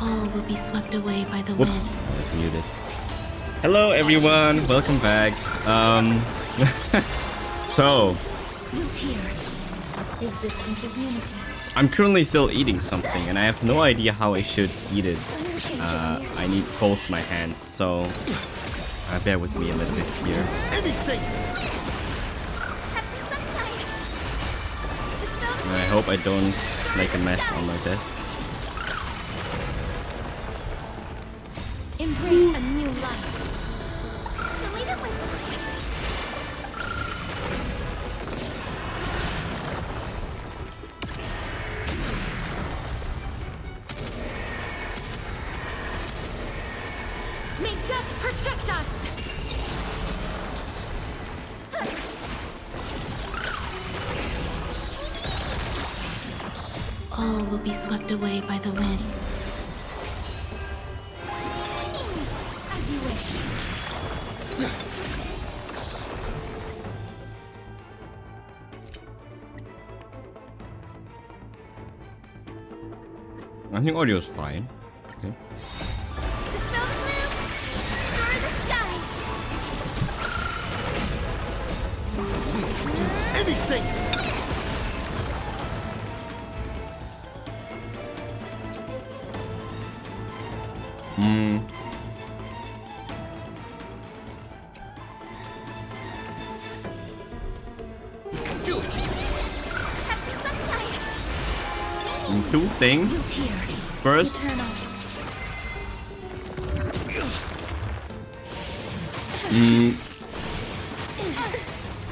All will be swept away by the Whoops, wind. I was muted. Hello everyone, welcome back. So I'm currently still eating something and I have no idea how I should eat it. I need both my hands, so bear with me a little bit here. And I hope I don't make a mess on my desk. Embrace a new life. May death protect us! All will be swept away by the wind. As you wish. I think audio is fine. Okay. Dispel the gloom! Stir the skies! Do anything! Do it! Have some sunshine! Two things. First,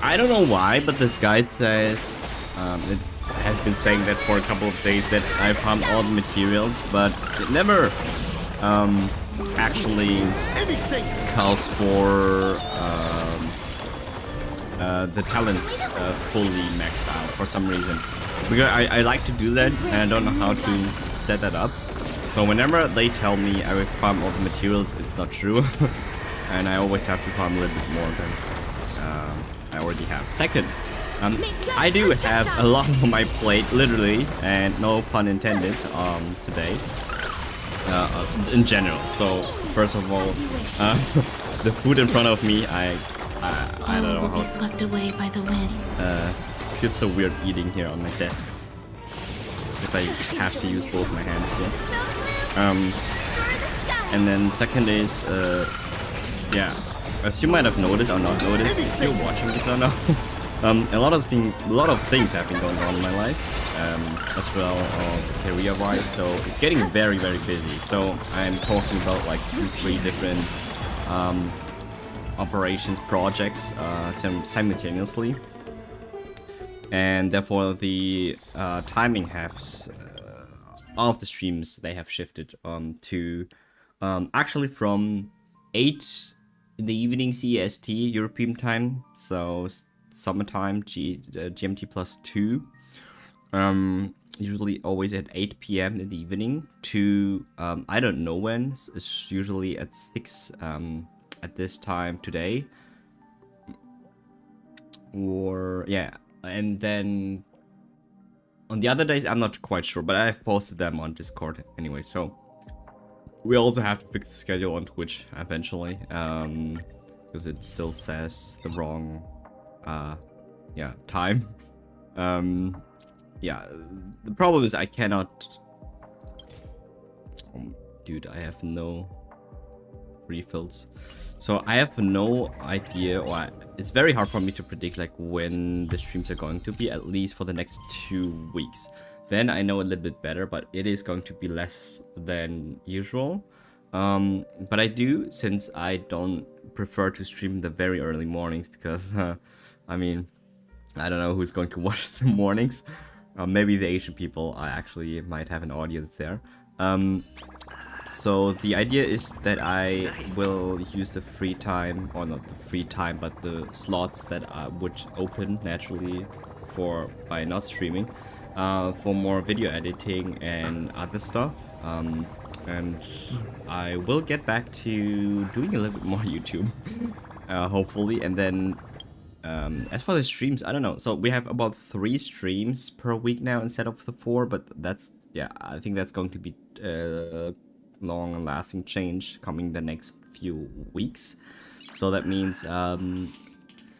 I don't know why, but this guide says it has been saying that for a couple of days that I found all the materials, but it never actually calls for the talents fully maxed out for some reason. Because I like to do that and I don't know how to set that up. So whenever they tell me I will farm all the materials, it's not true. And I always have to farm a little bit more than I already have. Second, I do have a lot on my plate, literally, and no pun intended, today. In general. So first of all, the food in front of me, I don't know how. Swept away by the wind. It feels so weird eating here on my desk. If I have to use both my hands here. And then second is, yeah, as you might have noticed or not noticed, if you're watching this or not, a lot of things have been going on in my life, as well as career-wise. So it's getting very, very busy. So I'm talking about like 2-3 different operations, projects simultaneously, and therefore the timing has of the streams they have shifted to actually from 8 in the evening CEST European time, so summertime GMT plus 2, usually always at 8 p.m. in the evening, to I don't know when, it's usually at 6 at this time today, or yeah, and then on the other days I'm not quite sure, but I've posted them on Discord anyway. So we also have to fix the schedule on Twitch eventually, because it still says the wrong yeah, time. Yeah, the problem is I cannot, dude, I have no refills. So I have no idea, or it's very hard for me to predict like when the streams are going to be, at least for the next 2 weeks. Then I know a little bit better, but it is going to be less than usual. But I do, since I don't prefer to stream the very early mornings, because I mean, I don't know who's going to watch the mornings. Maybe the Asian people, I actually might have an audience there. So the idea is that I will use the free time, or not the free time, but the slots that would open naturally by not streaming, for more video editing and other stuff. And I will get back to doing a little bit more YouTube, hopefully. And then as for the streams, I don't know. So we have about 3 streams per week now instead of the 4, but that's, yeah, I think that's going to be long and lasting change coming the next few weeks. So that means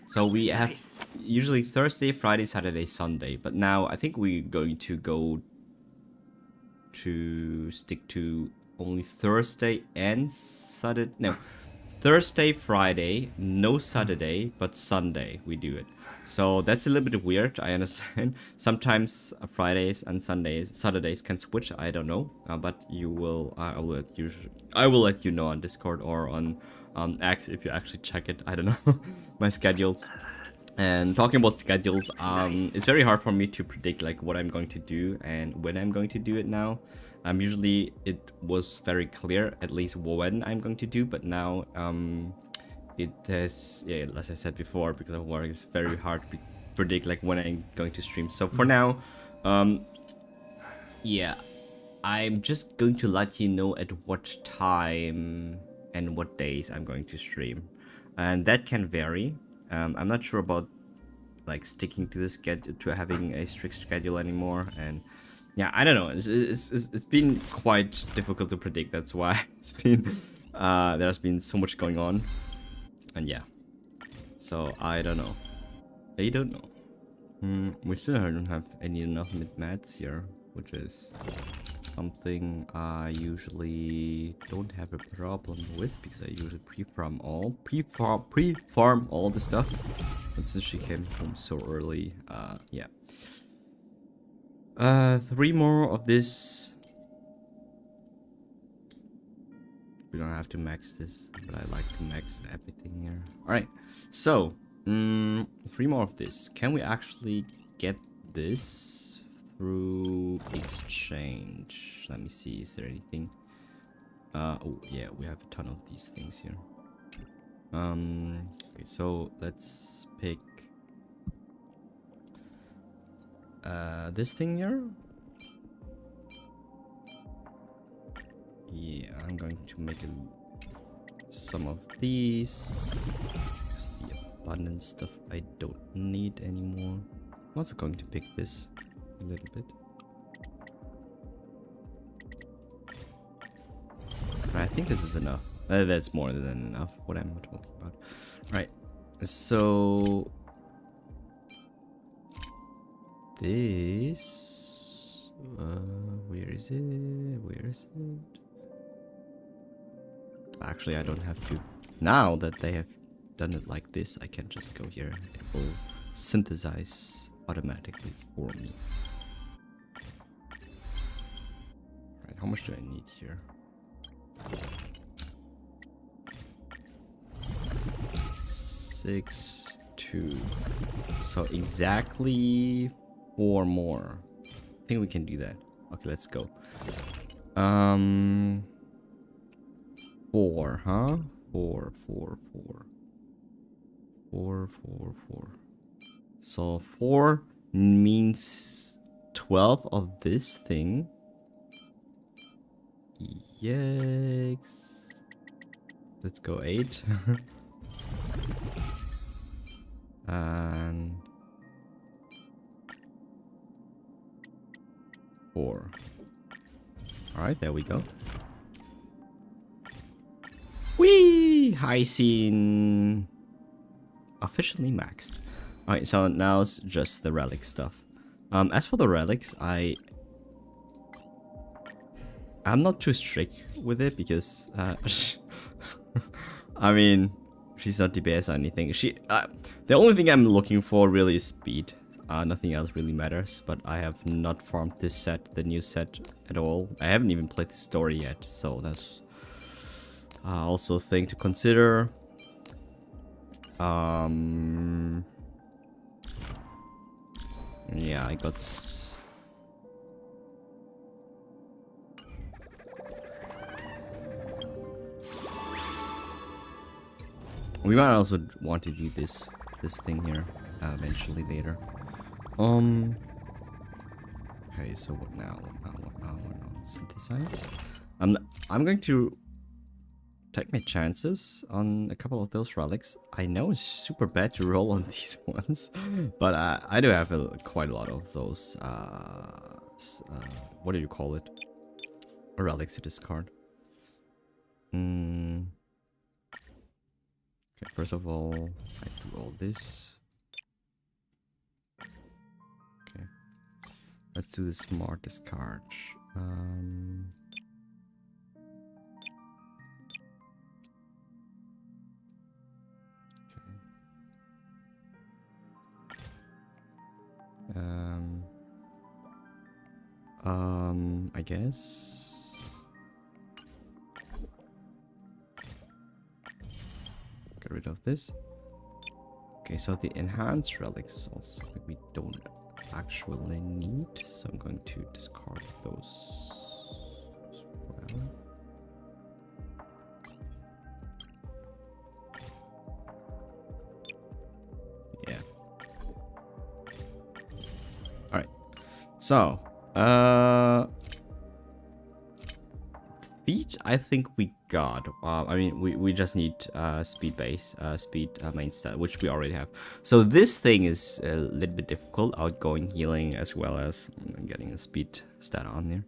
so we have usually Thursday, Friday, Saturday, Sunday, but now I think we're going to go to stick to only Thursday and Saturday. No, Thursday, Friday, no Saturday, but Sunday we do it. So that's a little bit weird, I understand. Sometimes Fridays and Saturdays can switch, I don't know. But you will, I will let you know on Discord or on X if you actually check it. I don't know my schedules. And talking about schedules, it's very hard for me to predict like what I'm going to do and when I'm going to do it now. Usually it was very clear at least when I'm going to do, but now it has, yeah, as I said before, because of work, it's very hard to predict like when I'm going to stream. So for now, yeah, I'm just going to let you know at what time and what days I'm going to stream, and that can vary. I'm not sure about like sticking to the schedule, to having a strict schedule anymore, and yeah, I don't know. It's been quite difficult to predict. That's why it's been there's been so much going on, and yeah. So I don't know. I don't know. We still don't have enough mid-mats here, which is something I usually don't have a problem with because I usually pre-farm all the stuff. But since she came home so early, yeah. 3 more of this. We don't have to max this, but I like to max everything here. Alright, so 3 more of this. Can we actually get this through exchange? Let me see, is there anything? Oh yeah, we have a ton of these things here. Okay, so let's pick this thing here. Yeah, I'm going to make some of these. The abundant stuff I don't need anymore. I'm also going to pick this a little bit. I think this is enough. That's more than enough, what I'm talking about. Right, so this, where is it? Where is it? Actually, I don't have to. Now that they have done it like this, I can just go here. It will synthesize automatically for me. Right, how much do I need here? 6, 2. So exactly 4 more. I think we can do that. Okay, let's go. 4, huh? 4, 4, 4. 4, 4, 4. So 4 means 12 of this thing. Yikes. Let's go 8. And 4. Alright, there we go. Whee! High scene officially maxed. Alright, so now it's just the relic stuff. As for the relics, I'm not too strict with it because I mean, she's not DPS or anything. The only thing I'm looking for really is speed. Nothing else really matters, but I have not farmed this set, the new set, at all. I haven't even played the story yet, so that's also a thing to consider. Yeah, I got... We might also want to do this thing here eventually later. Okay, so what now? What now? Synthesize. I'm going to take my chances on a couple of those relics. I know it's super bad to roll on these ones, but I do have quite a lot of those. What do you call it? Relics to discard. Okay, first of all, I do all this. Okay. Let's do the smart discard. I guess. Get rid of this. Okay, so the enhanced relics is also something we don't actually need, so I'm going to discard those as well. Yeah. Alright. So, feet, I think we got. I mean, we just need speed base, main stat, which we already have. So this thing is a little bit difficult. Outgoing, healing, as well as getting a speed stat on there.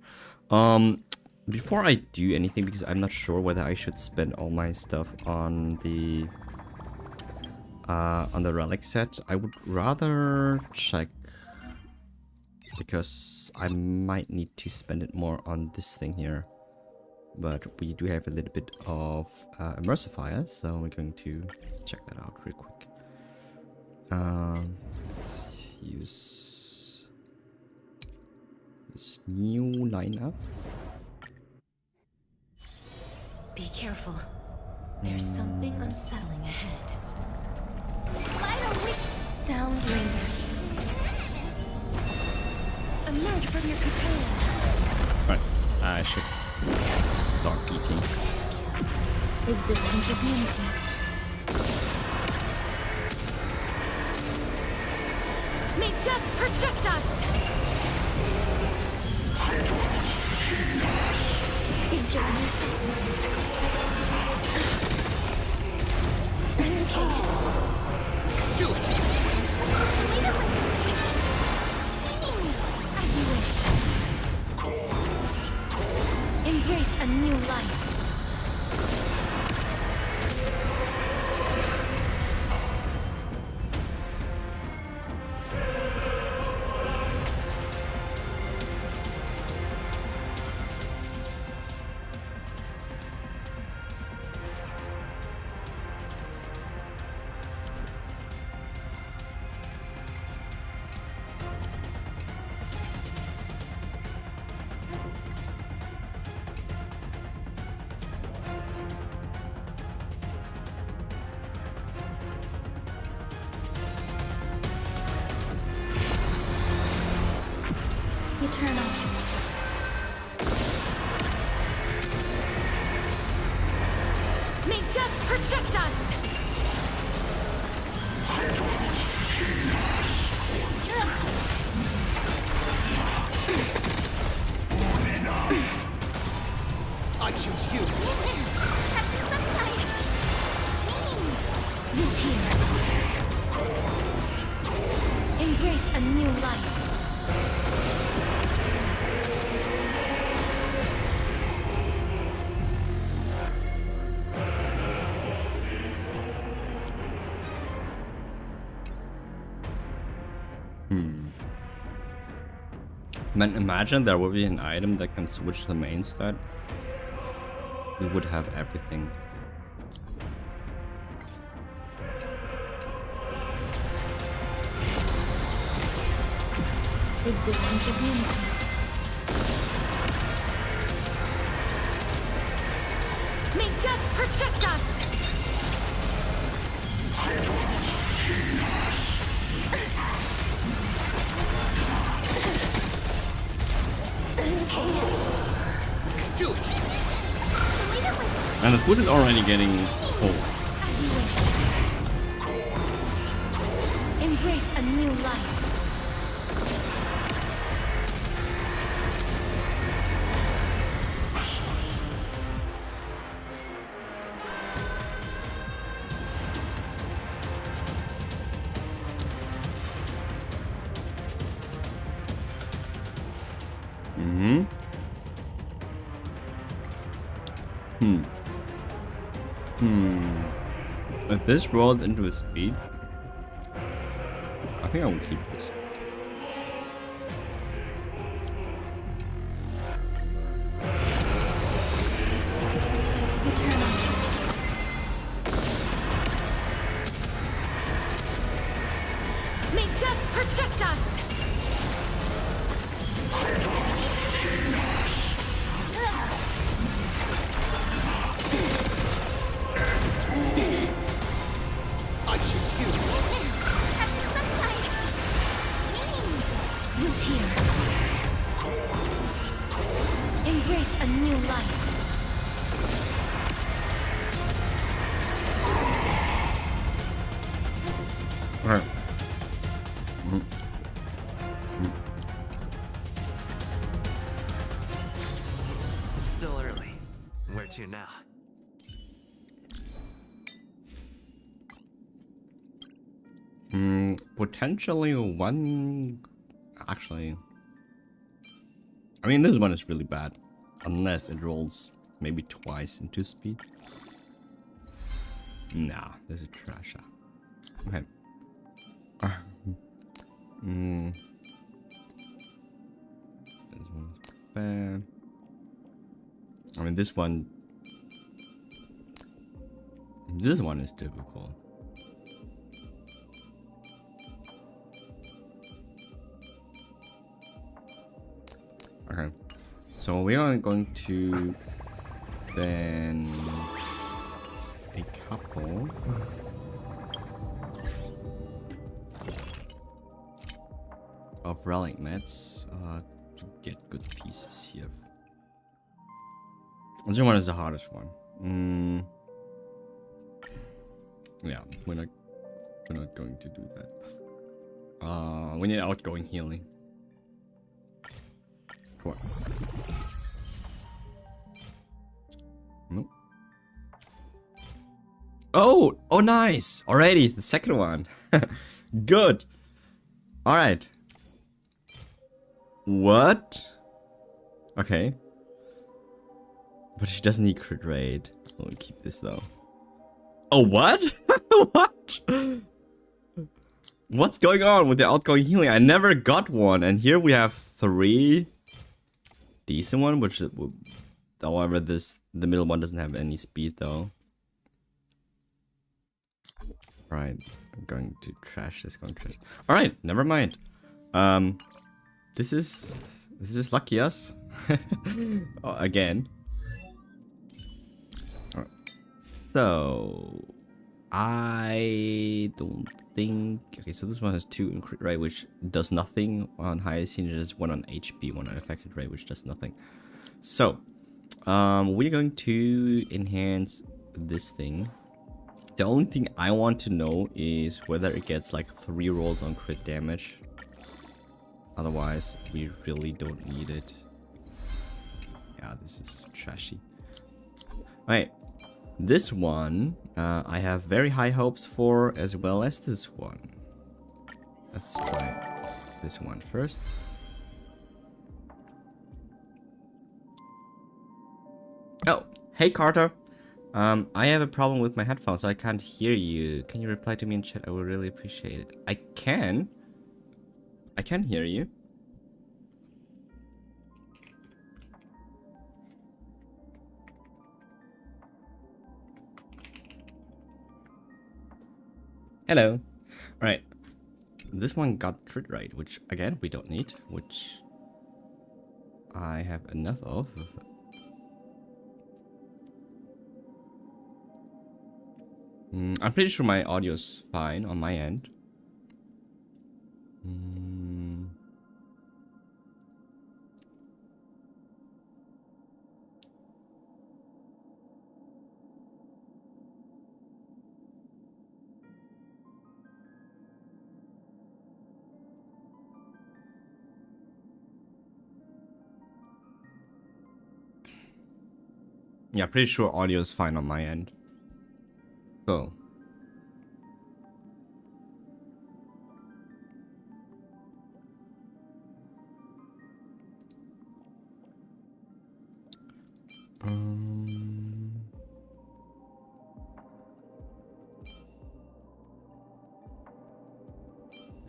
Before I do anything, because I'm not sure whether I should spend all my stuff on the relic set, I would rather check, because I might need to spend it more on this thing here. But we do have a little bit of emulsifier, so we're going to check that out real quick. Let's use this new lineup. Be careful. There's something unsettling ahead. Finally! Sound linger. Emerge from your cocoon. Right, I should start eating. Existence is unity. May death protect us! Do it! As you wish. Embrace a new life. Eternal. May death protect us! I choose you! Have some sunshine! This here. Embrace a new life. Man, imagine there would be an item that can switch the main stat. We would have everything. Existence of unity. May death protect us! Do it! And the food is already getting cold. As you wish. Embrace a new life. If this rolled into a speed, I think I will keep this. May death protect us! I choose you. Have some sunshine! Root here. Embrace a new life. Alright. Still early. Where to now? Potentially one. Actually, I mean, this one is really bad. Unless it rolls maybe twice into speed. Nah, this is trash. Okay. This one's bad. I mean, this one. This one is difficult. Okay, so we are going to then a couple of relic mats to get good pieces here. This one is the hardest one. Yeah, we're not going to do that. We need outgoing healing. Come on. Nope. Oh, nice! Already, the second one. Good. All right. What? Okay. But she doesn't need crit rate. I'll keep this though. Oh, what? What? What's going on with the outgoing healing? I never got one, and here we have 3 decent one, which however the middle one doesn't have any speed though. Right, I'm going to trash this contract. All right, never mind. This is lucky us. Again. All right. So I don't think. Okay, so this one has 2 in crit rate, which does nothing on highest unit. Just 1 on HP, 1 on affected rate, which does nothing. So, we're going to enhance this thing. The only thing I want to know is whether it gets like 3 rolls on crit damage. Otherwise, we really don't need it. Yeah, this is trashy. Alright. This one, I have very high hopes for, as well as this one. Let's try this one first. Oh, hey Carter. I have a problem with my headphones, so I can't hear you. Can you reply to me in chat? I would really appreciate it. I can hear you. Hello. Alright. This one got crit rate, which again we don't need, which I have enough of. I'm pretty sure my audio's fine on my end. Yeah, pretty sure audio is fine on my end. So.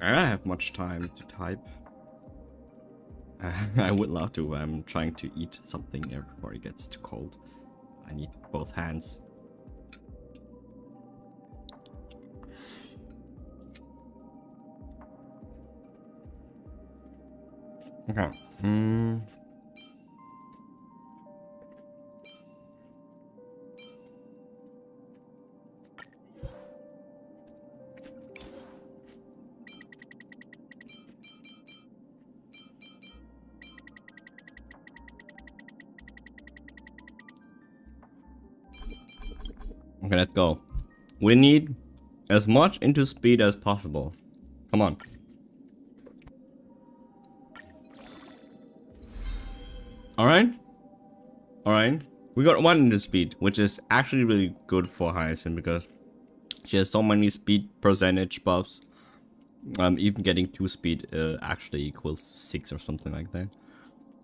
I don't have much time to type. I would love to. I'm trying to eat something here before it gets too cold. I need both hands. Okay. Okay, let's go. We need as much into speed as possible. Come on. Alright. Alright. We got 1 into speed, which is actually really good for Hyacinth because she has so many speed percentage buffs. Even getting 2 speed actually equals 6 or something like that.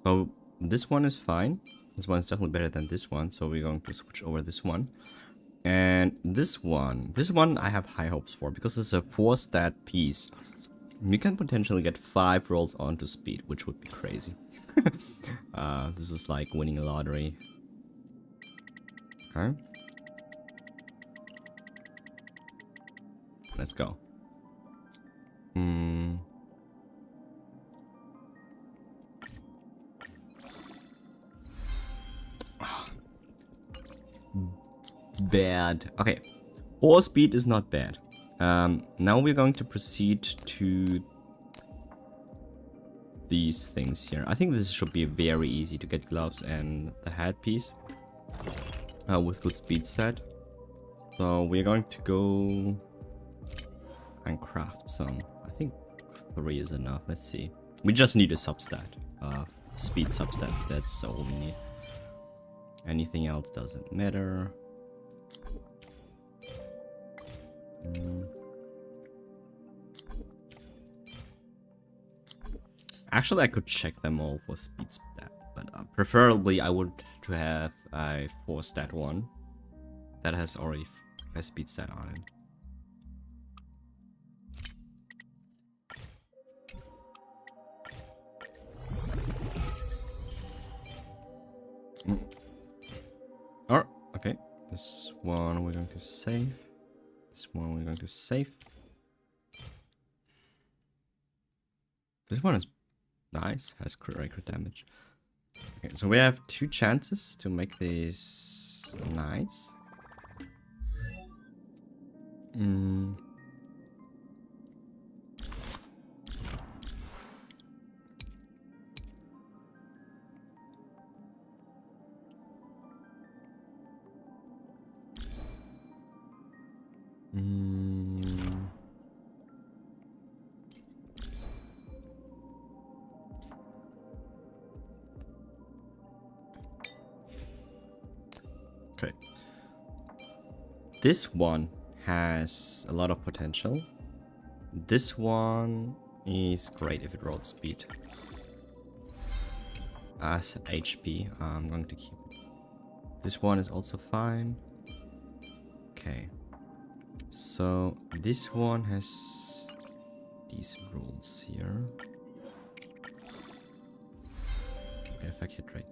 So this one is fine. This one is definitely better than this one. So we're going to switch over this one. And this one I have high hopes for because it's a 4-stat piece. You can potentially get 5 rolls onto speed, which would be crazy. This is like winning a lottery. Okay. Let's go. Bad. Okay. 4 speed is not bad. Now we're going to proceed to these things here. I think this should be very easy to get gloves and the headpiece with good speed stat. So we're going to go and craft some. I think 3 is enough. Let's see. We just need a substat. Speed substat. That's all we need. Anything else doesn't matter. Actually, I could check them all for speed stat, but preferably I would to have a 4-stat one that has already a speed stat on it. Oh, okay. This one we're going to save. This one we're going to save. This one is nice, has crit damage. Okay, so we have 2 chances to make this nice. Okay. This one has a lot of potential. This one is great if it rolls speed. As HP, I'm going to keep it. This one is also fine. Okay. So this one has these rules here. Okay, effect hit rate.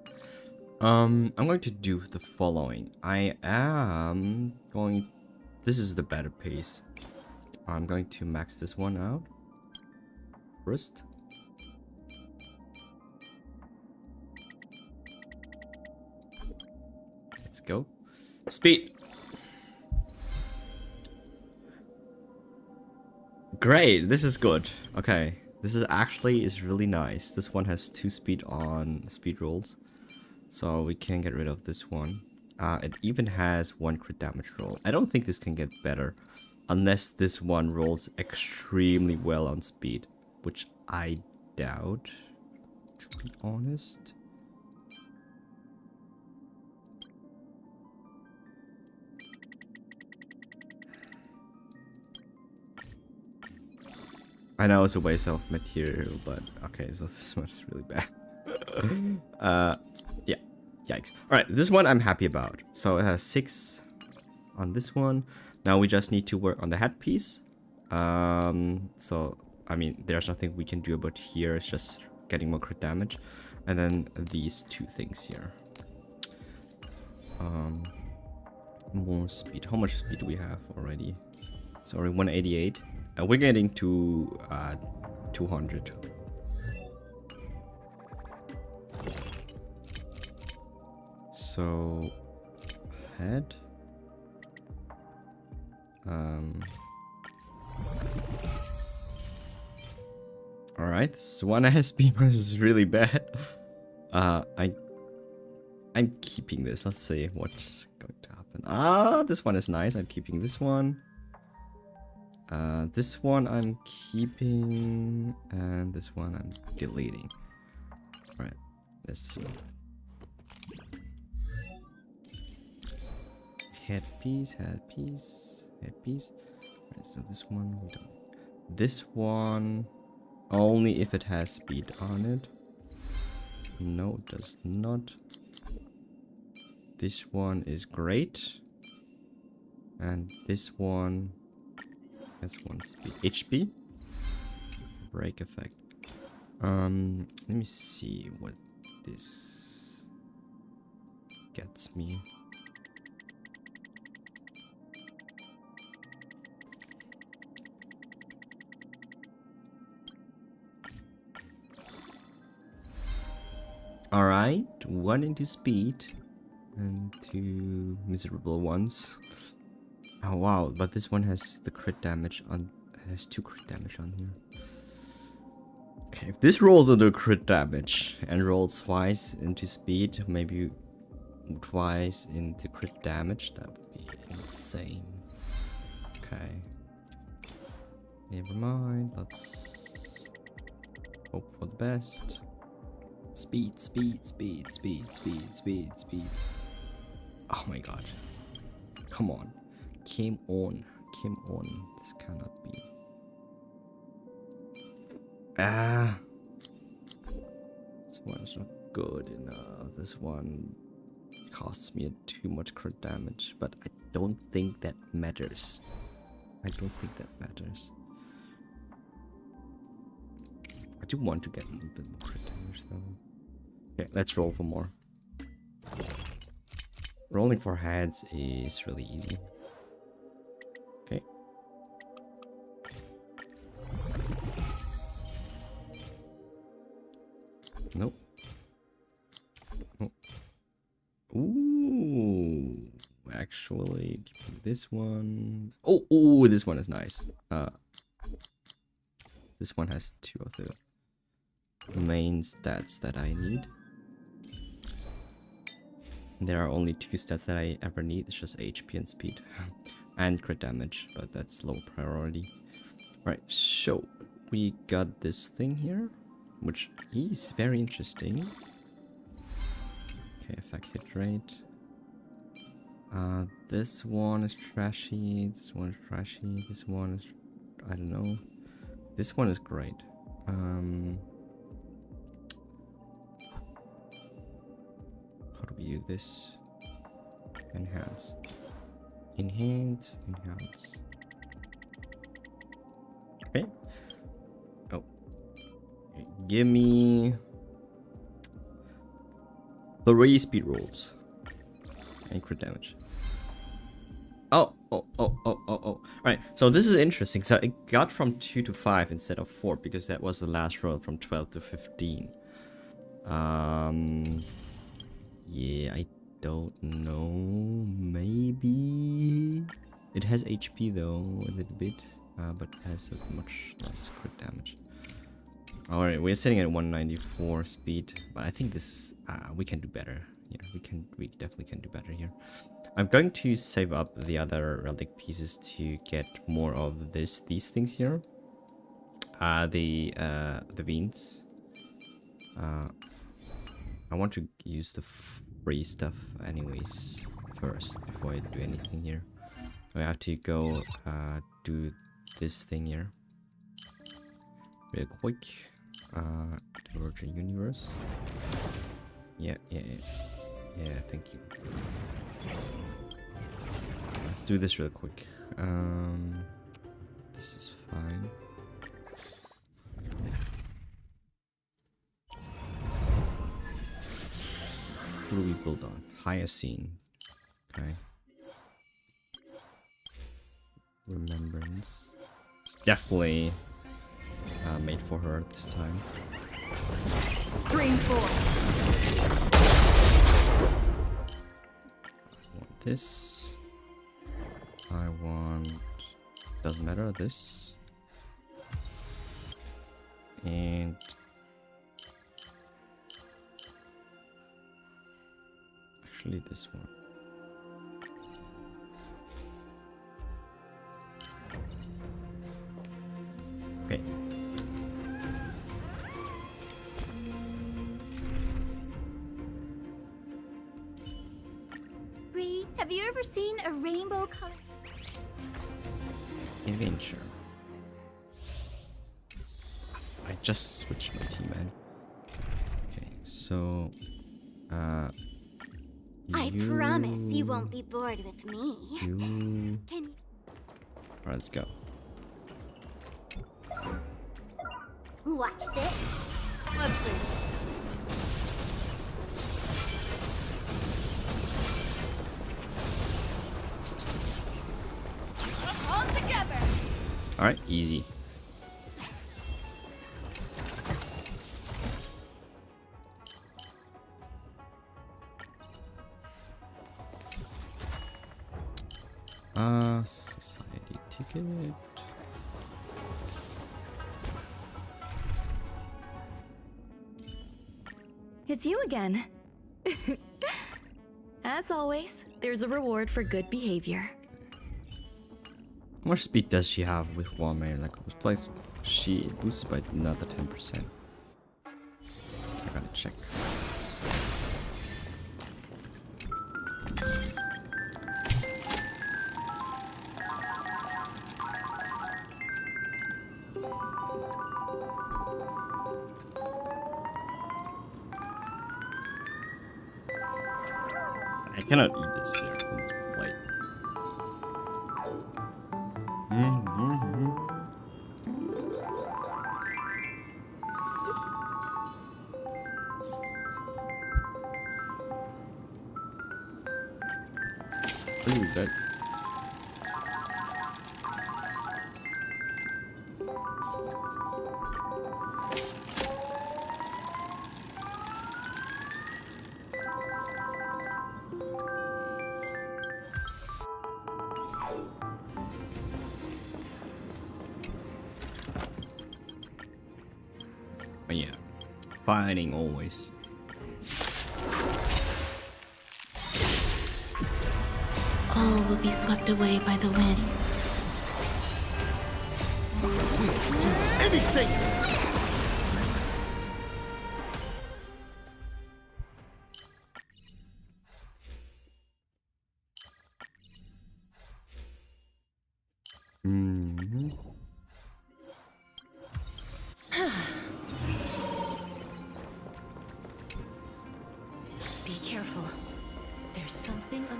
I'm going to do the following. I am going... This is the better pace. I'm going to max this one out first. Let's go. Speed. Great, this is good. Okay, this is really nice. This one has 2 speed on speed rolls. So we can get rid of this one. It even has 1 crit damage roll. I don't think this can get better unless this one rolls extremely well on speed, which I doubt, to be honest. I know it's a waste of material, but okay, so this one's really bad. Yeah, yikes. Alright, this one I'm happy about. So it has 6 on this one. Now we just need to work on the headpiece. So I mean, there's nothing we can do about here. It's just getting more crit damage. And then these two things here. More speed. How much speed do we have already? Sorry, 188. We're getting to 200. So head. Alright, this one has beamers is really bad. I'm keeping this. Let's see what's going to happen. This one is nice. I'm keeping this one. This one I'm keeping, and this one I'm deleting. Alright, let's see. Headpiece, headpiece, headpiece. Alright, so this one we don't. This one only if it has speed on it. No, it does not. This one is great. And this one has one speed. HP. Break effect. Let me see what this gets me. Alright, 1 into speed and 2 miserable ones. Oh wow, but this one has the crit damage on. It has 2 crit damage on here. Okay, if this rolls into crit damage and rolls twice into speed, maybe twice into crit damage, that would be insane. Okay. Never mind, let's hope for the best. Speed, speed, speed, speed, speed, speed, speed. Oh my god. Come on. Come on. Come on. This cannot be. This one's not good enough. This one costs me too much crit damage, but I don't think that matters. I don't think that matters. I do want to get a little bit more crit damage though. Okay, let's roll for more. Rolling for heads is really easy. Okay. Nope. Oh. Ooh. Actually, this one. Oh, this one is nice. This one has 2 of the main stats that I need. There are only 2 stats that I ever need. It's just HP and speed. And crit damage, but that's low priority. Right, so we got this thing here, which is very interesting. Okay, effect hit rate. This one is trashy. This one is trashy. This one is, I don't know. This one is great. How do we do this? Enhance. Enhance, enhance. Okay. Oh. Okay, give me 3 speed rolls. And crit damage. Oh. Alright, so this is interesting. So it got from 2 to 5 instead of 4 because that was the last roll from 12 to 15. Yeah, I don't know. Maybe it has HP though, a little bit, but has a much less crit damage. Alright, we're sitting at 194 speed, but I think this is we can do better. Yeah, we definitely can do better here. I'm going to save up the other relic pieces to get more of these things here. The veins. I want to use the free stuff anyways first before I do anything here. I have to go do this thing here real quick. Virgin Universe. Yeah, thank you. Let's do this real quick. This is fine. do we build on? Hyacine. Okay. Remembrance. It's definitely made for her this time. Stream 4. I want this. I want... Doesn't matter, this. And... Actually, this one. Okay. Bree, have you ever seen a rainbow color? Adventure. I just switched my team, man. Okay, so... I promise you won't be bored with me. You... Can you? Alright, let's go. Watch this. Let's lose it. All together. Alright, easy. Society ticket. It's you again. As always, there's a reward for good behavior. How much speed does she have with one man? Like, this place, she boosted by another 10%. I gotta check. I cannot eat this here. Wait. Ooh, that. But yeah, fighting always. All will be swept away by the wind. We'll do anything! Be careful. There's something of...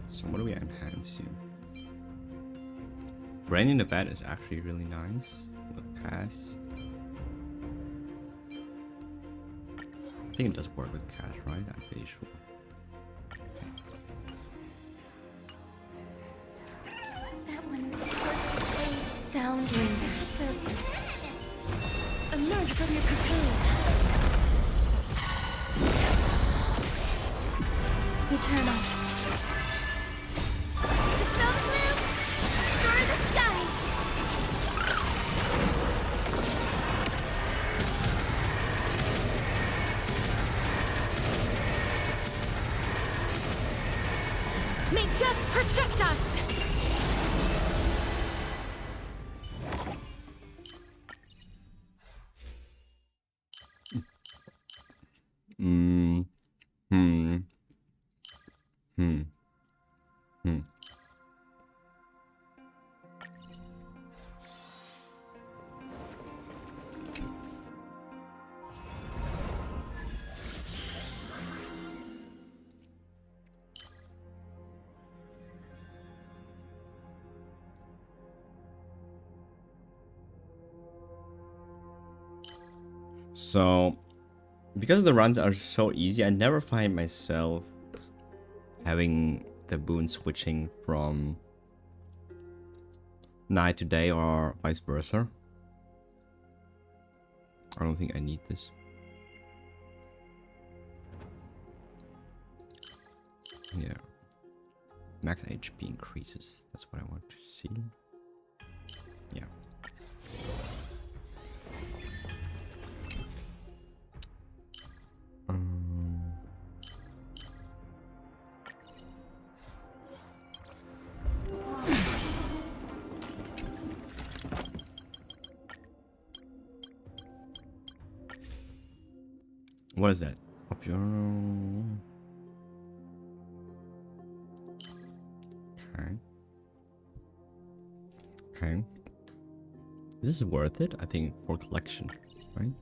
So what do we enhance here? Brain in the bed is actually really nice with Cass. I think it does work with Cass, right? I'm pretty sure. That one's sound Emerge from your cocoon. Eternal. Dispel the gloom. Destroy the skies. May death protect us! So, because the runs are so easy, I never find myself having the boon switching from night to day or vice versa. I don't think I need this. Yeah. Max HP increases. That's what I want to see. Yeah. What is that? Up your... Okay. Okay. This is worth it, I think, for collection, right?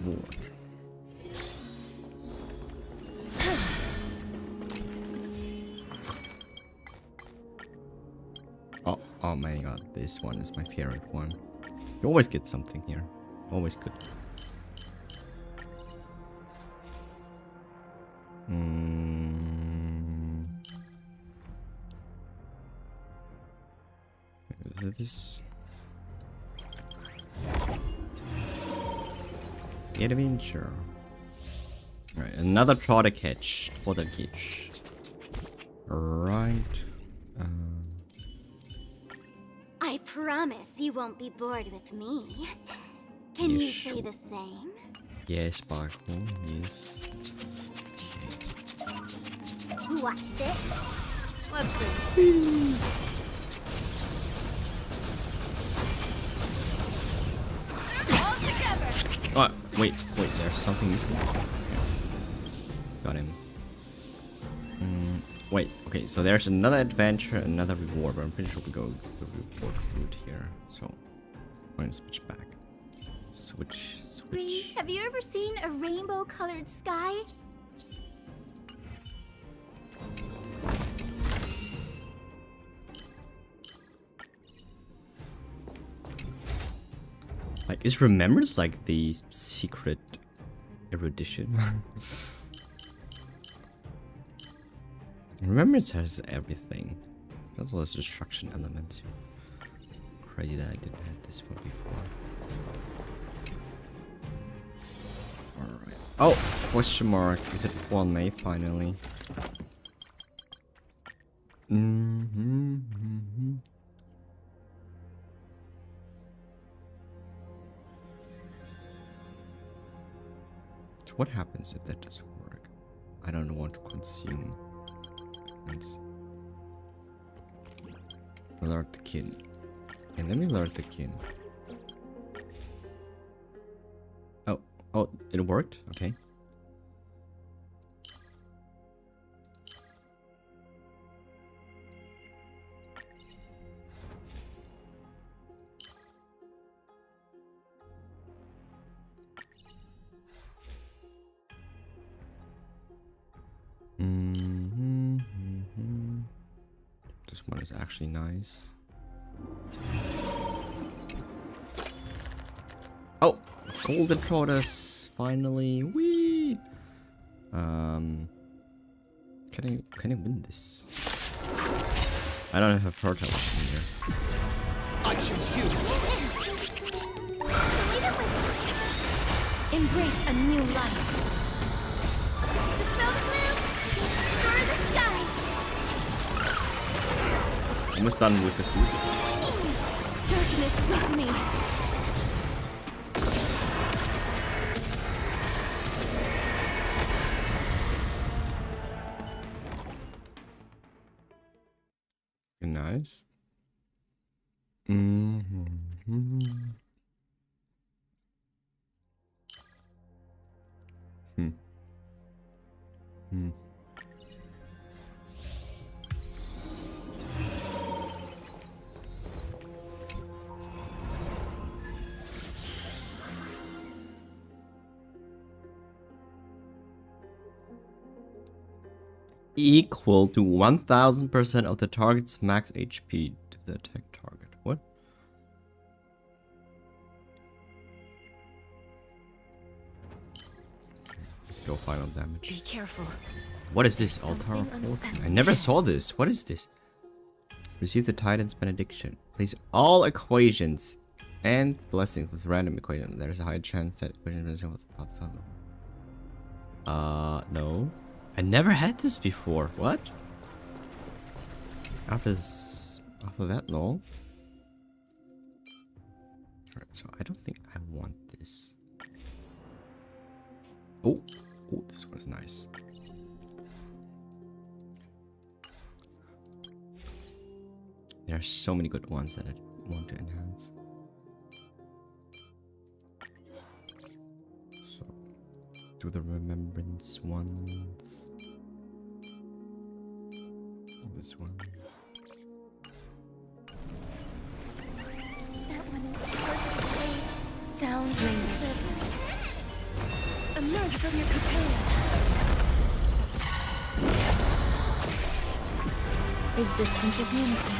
Reward. Oh my god, this one is my favorite one. You always get something here. Always good. This adventure. Right, another trotter catch. Trotter catch. Right. I promise you won't be bored with me. Can you say the same? Yes, Sparkle. Yes. Watch this. Let's see. All together. Oh, wait, there's something missing. Got him. Wait, okay, so there's another adventure, another reward, but I'm pretty sure we go the reward route here. So, I'm gonna switch back. Switch. Bree, have you ever seen a rainbow-colored sky? Like, is Remembrance like the secret erudition? Remembrance has everything. Also has destruction elements. Crazy that I didn't have this one before. Alright. Oh! Question mark. Is it 1 May finally? So what happens if that doesn't work? I don't want to consume. Let's alert the kid. And then we alert the kid. Oh, it worked? Okay. This one is actually nice. Oh, golden trotters finally. Whee! Can I win this? I don't have fertile in here. I choose you. Embrace a new life. Dispel the gloom. Destroy the skies. Almost done with the food. Darkness with me. Nice. Equal to 1000% of the target's max HP to the attack target. What? go final damage. Be careful. What is this? Altar of Fortune? I never saw this. What is this? Receive the Titan's benediction. Place all equations and blessings with random equation. There's a high chance that equation is with no. I never had this before. What? After that long? Alright, so I don't think I want this. Oh, this one's nice. There are so many good ones that I want to enhance. So, do the remembrance ones. This one. That one is hard Sound ring. Emerge from your cocoon. Existence of unity.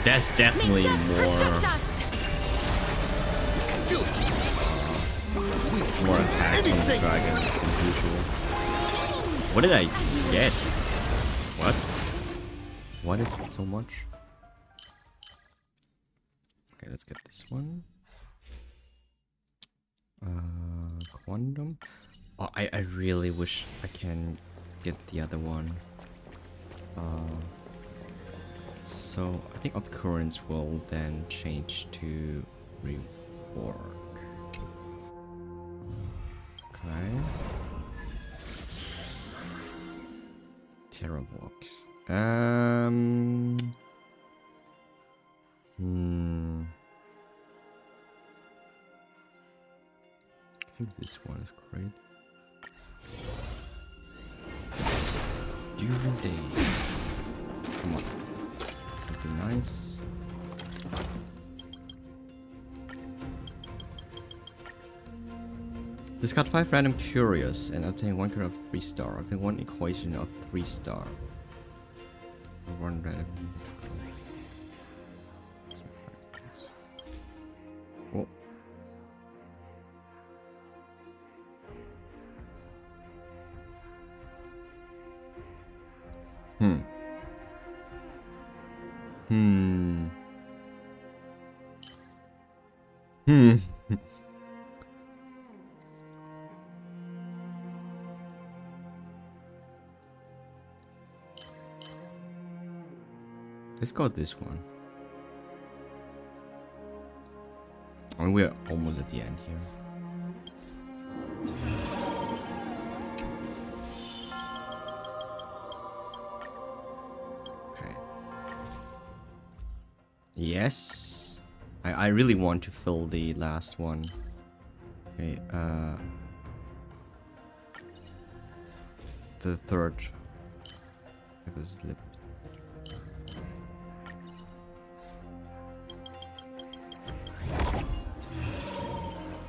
That's definitely more attacks from the dragon than usual. What did I get? What? What is it so much? Okay, let's get this one. Quantum. Oh, I really wish I can get the other one. So I think occurrence will then change to reward. Okay. Terravox. I think this one is great. During day. Come on. Something nice. Discard 5 random curious and obtain 1 card of 3 star. Obtain 1 equation of 3 star. 1 random. Oh. Let's go with this one. And we're almost at the end here. Okay. Yes. I really want to fill the last one. Okay, the third. Have a slip.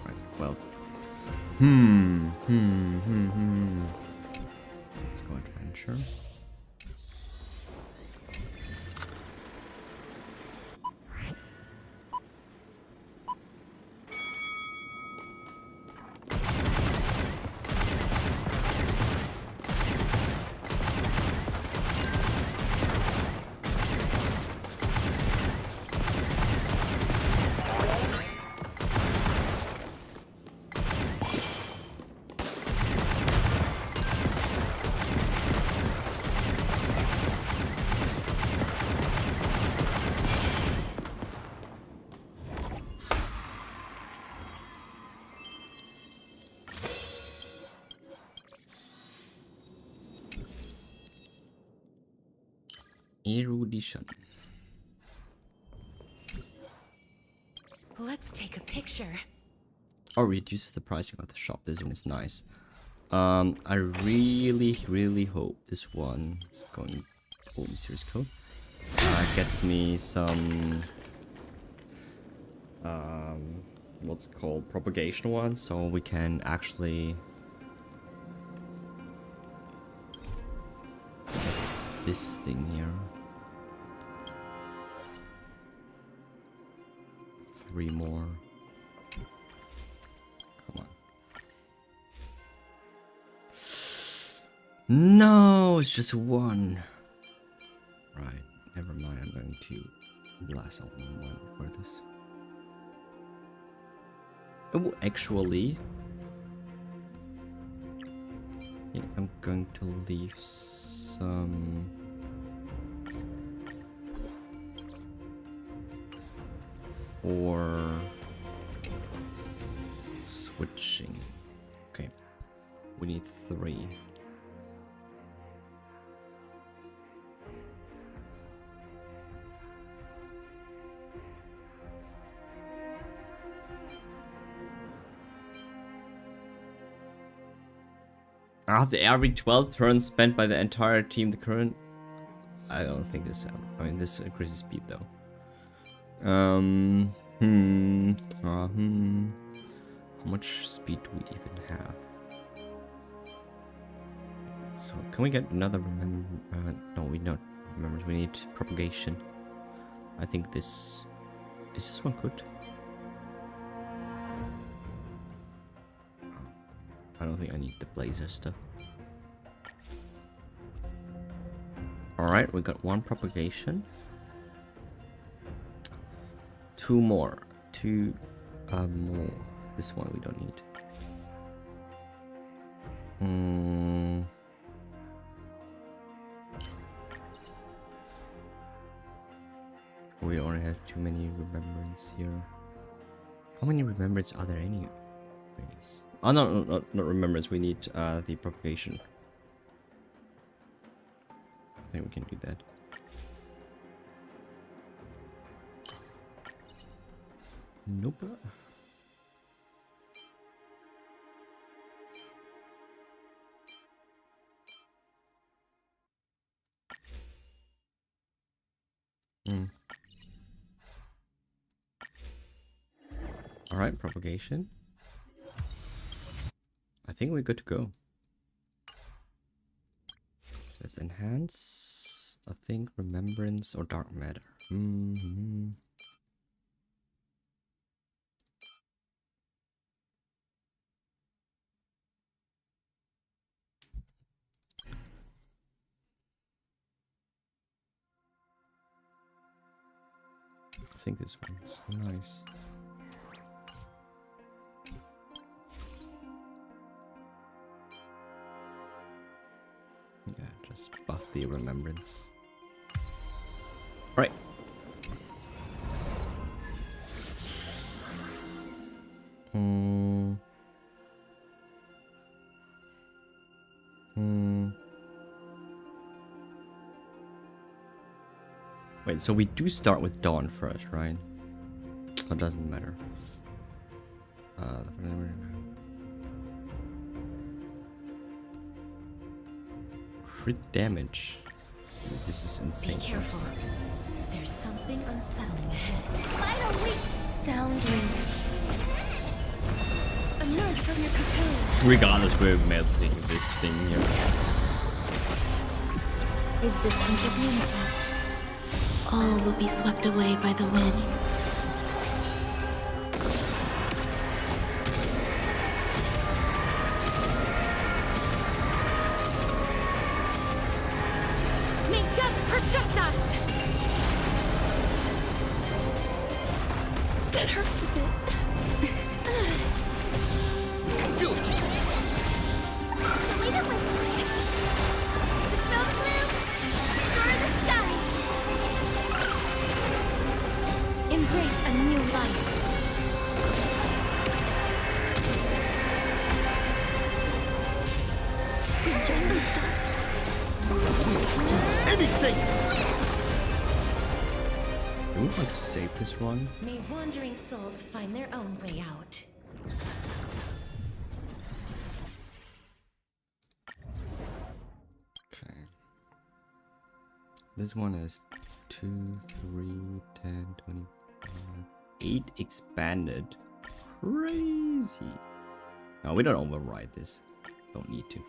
Right, 12. Let's go adventure. Erudition. Let's take a picture. Or reduces the pricing of the shop. This one is nice. I really hope this one is going full mysterious code. Gets me some what's it called, propagation one, so we can actually this thing here. 3 more. Come on. No, it's just 1. Right, never mind. I'm going to blast out 1 for this. Oh, actually, yeah, I'm going to leave some. For switching. Okay, we need 3. After every 12 turns spent by the entire team, the current. I don't think this. I mean, this increases speed though. How much speed do we even have? So can we get another no, we don't remember. We need propagation. I think this is this one good. I don't think I need the blazer stuff. All right, we got 1 propagation. 2 more. 2 more. This one we don't need. We only have too many remembrance here. How many remembrance are there anyways? Oh no, not remembrance. We need the propagation. I think we can do that. Nope. All right, propagation. I think we're good to go. Let's enhance. I think remembrance or dark matter. I think this one's nice. Yeah, just buff the remembrance. Right. Wait, so we do start with Dawn first, right? That doesn't matter. Crit damage. Dude, this is insane. Be careful. There's something unsettling ahead. Finally! Sound ring. Emerge from your cocoon. Regardless, we're melting this thing here. Existence of unity. All will be swept away by the wind. May death protect us! That hurts a bit. Do it! Lead it with me! Dispel the gloom! Destroy the skies! Embrace a new life. Anything! Do we want to save this run? May wandering souls find their own way out. Okay. This one is 2, 3, 10, 25, 8 expanded. Crazy. No, we don't override this. Don't need to.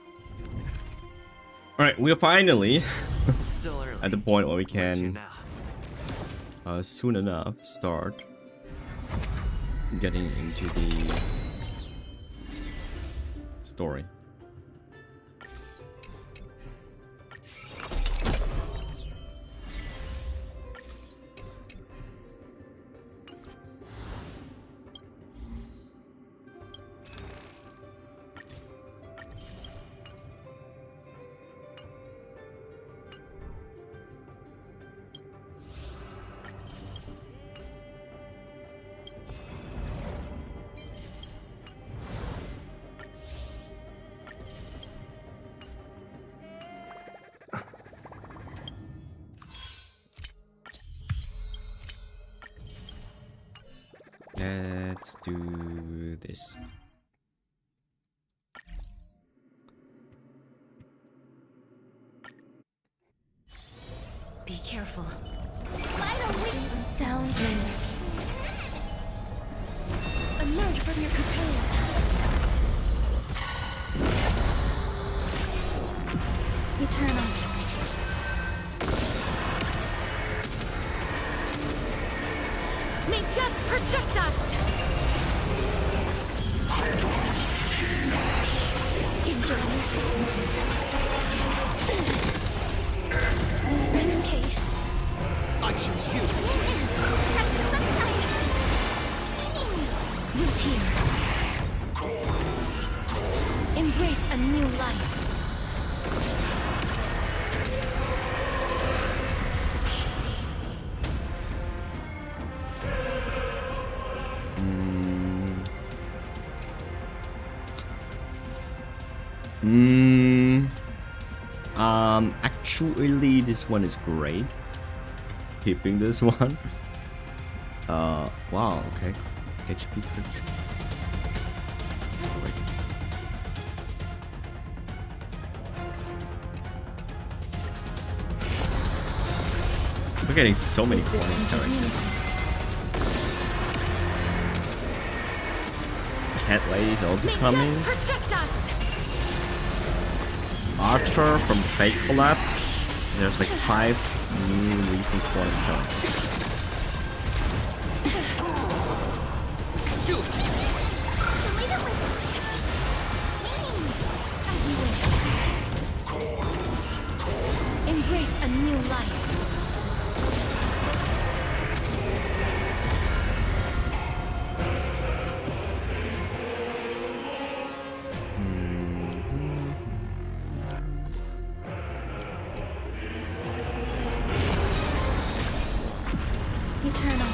Alright, we're finally Still early. at the point where we Where to can now? soon enough start getting into the story. Let's do this. Be careful. Sound memory. Emerge from your cocoon. Eternal. May death protect us! Okay. I choose you. Root here. Embrace a new life. Actually, this one is great. Keeping this one. Wow, okay. HP creature. Wait. We're getting so many quality characters. Cat Lady's also coming. Protect us! Archer from Fate Collab. There's like 5 new recent quality characters. Do it. As you wish. Embrace a new life. Eternal.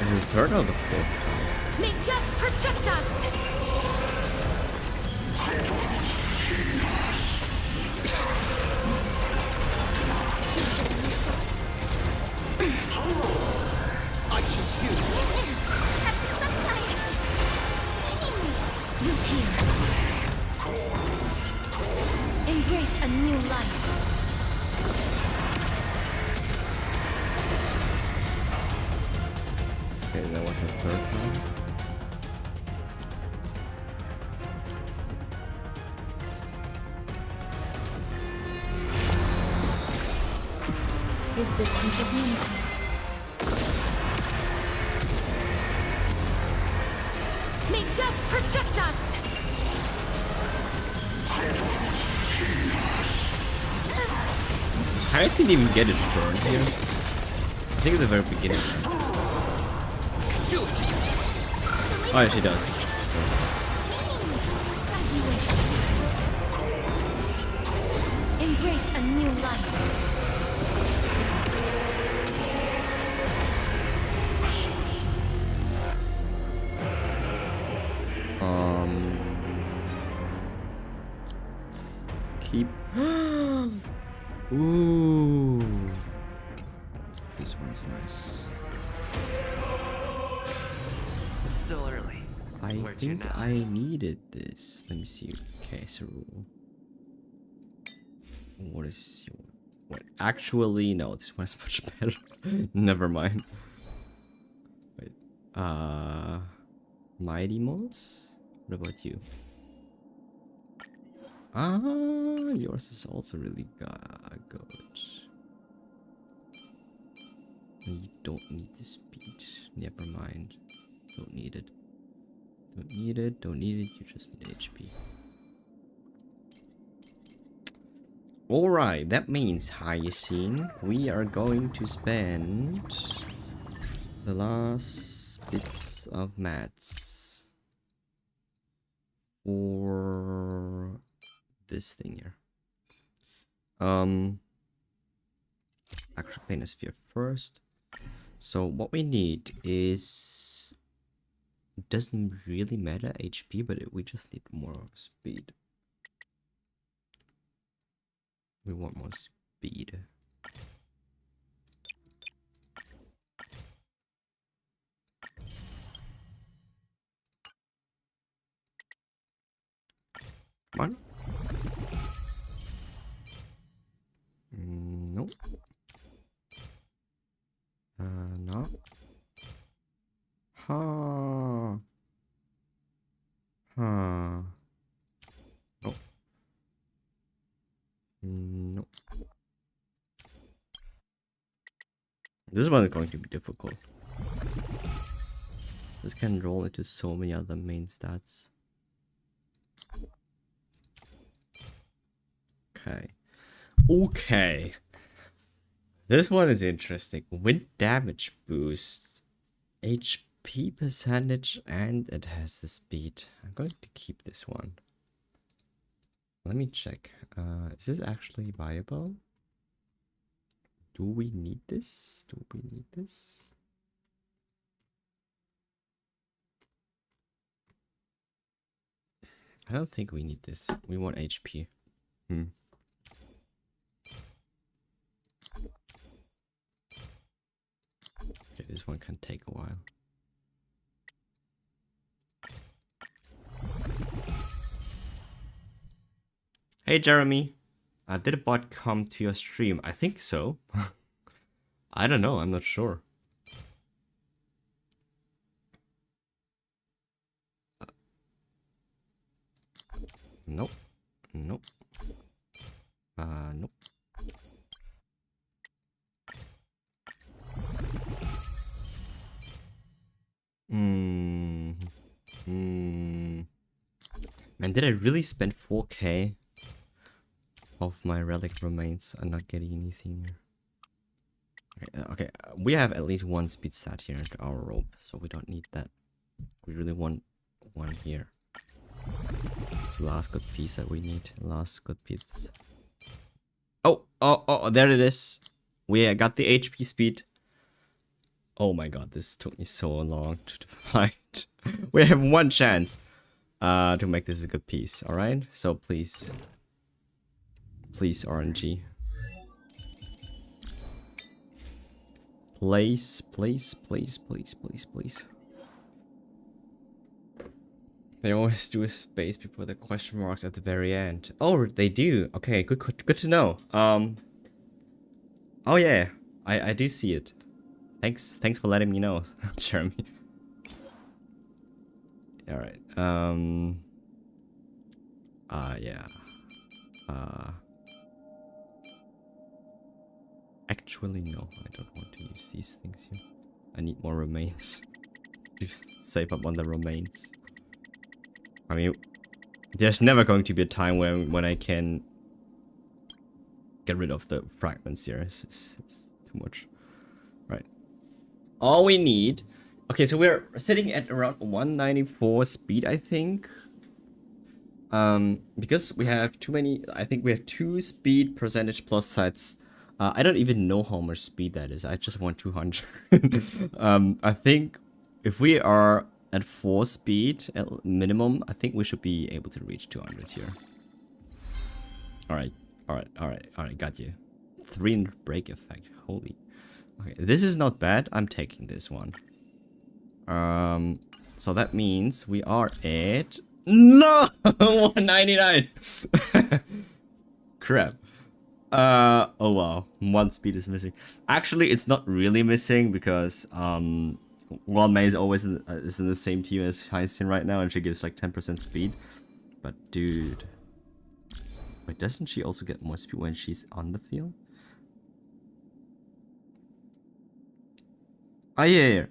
Is it the 3rd or the 4th time? May death protect us! I choose you. Root here. Embrace a new life. Okay, that was the 3rd time. Existence of unity. May death protect us! Does Hyacinth even get a turn here? I think at the very beginning. Do it. Oh yeah, she does. As you wish. Embrace a new life. Keep. Ooh. This one's nice. Still early. I Where to think now? I needed this. Let me see. Casserole. What is your... What? Actually, no. This one's much better. Never mind. Wait. Mighty Moss? What about you? Ah, yours is also really good. You don't need the speed. Never mind. Don't need it. Don't need it. Don't need it. You just need HP. Alright, that means, Hyacinth, we are going to spend the last bits of mats for this thing here. Actually, planosphere first. So what we need is, it doesn't really matter HP, but we just need more speed. We want more speed. Come on. Nope. No. Ha. Ha. Nope. Nope. This one is going to be difficult. This can roll into so many other main stats. Okay. Okay. This one is interesting. Wind damage boost, HP percentage, and it has the speed. I'm going to keep this one. Let me check. Is this actually viable? Do we need this? Do we need this? I don't think we need this. We want HP. Okay, this one can take a while. Hey Jeremy, did a bot come to your stream? I think so. I don't know, I'm not sure. Nope. Nope. Nope. Man, did I really spend 4k of my relic remains and not getting anything here? Okay, we have at least one speed stat here into our rope, so we don't need that. We really want one here. It's the last good piece that we need. Last good piece. Oh, there it is. We got the HP speed. Oh my god, this took me so long to find. We have one chance to make this a good piece, alright? So please. Please, RNG. Please, please, please, please, please, please. They always do a space before the question marks at the very end. Oh, they do. Okay, good to know. Oh yeah, I do see it. Thanks for letting me know, Jeremy. All right. Yeah. Actually, no. I don't want to use these things here. I need more remains. Just save up on the remains. I mean, there's never going to be a time when I can get rid of the fragments here. It's too much. Right. All we need... Okay, so we're sitting at around 194 speed, I think. Because we have too many... I think we have 2 speed percentage plus sets. I don't even know how much speed that is. I just want 200. I think if we are at 4 speed at minimum, I think we should be able to reach 200 here. Alright, got you. 3 in break effect. Holy. Okay, this is not bad. I'm taking this one. So that means we are at... No! 199! Crap. Oh wow, 1 speed is missing. Actually, it's not really missing because World May is always is in the same team as Hyacinth right now, and she gives like 10% speed. But dude, wait, doesn't she also get more speed when she's on the field? Oh yeah, yeah.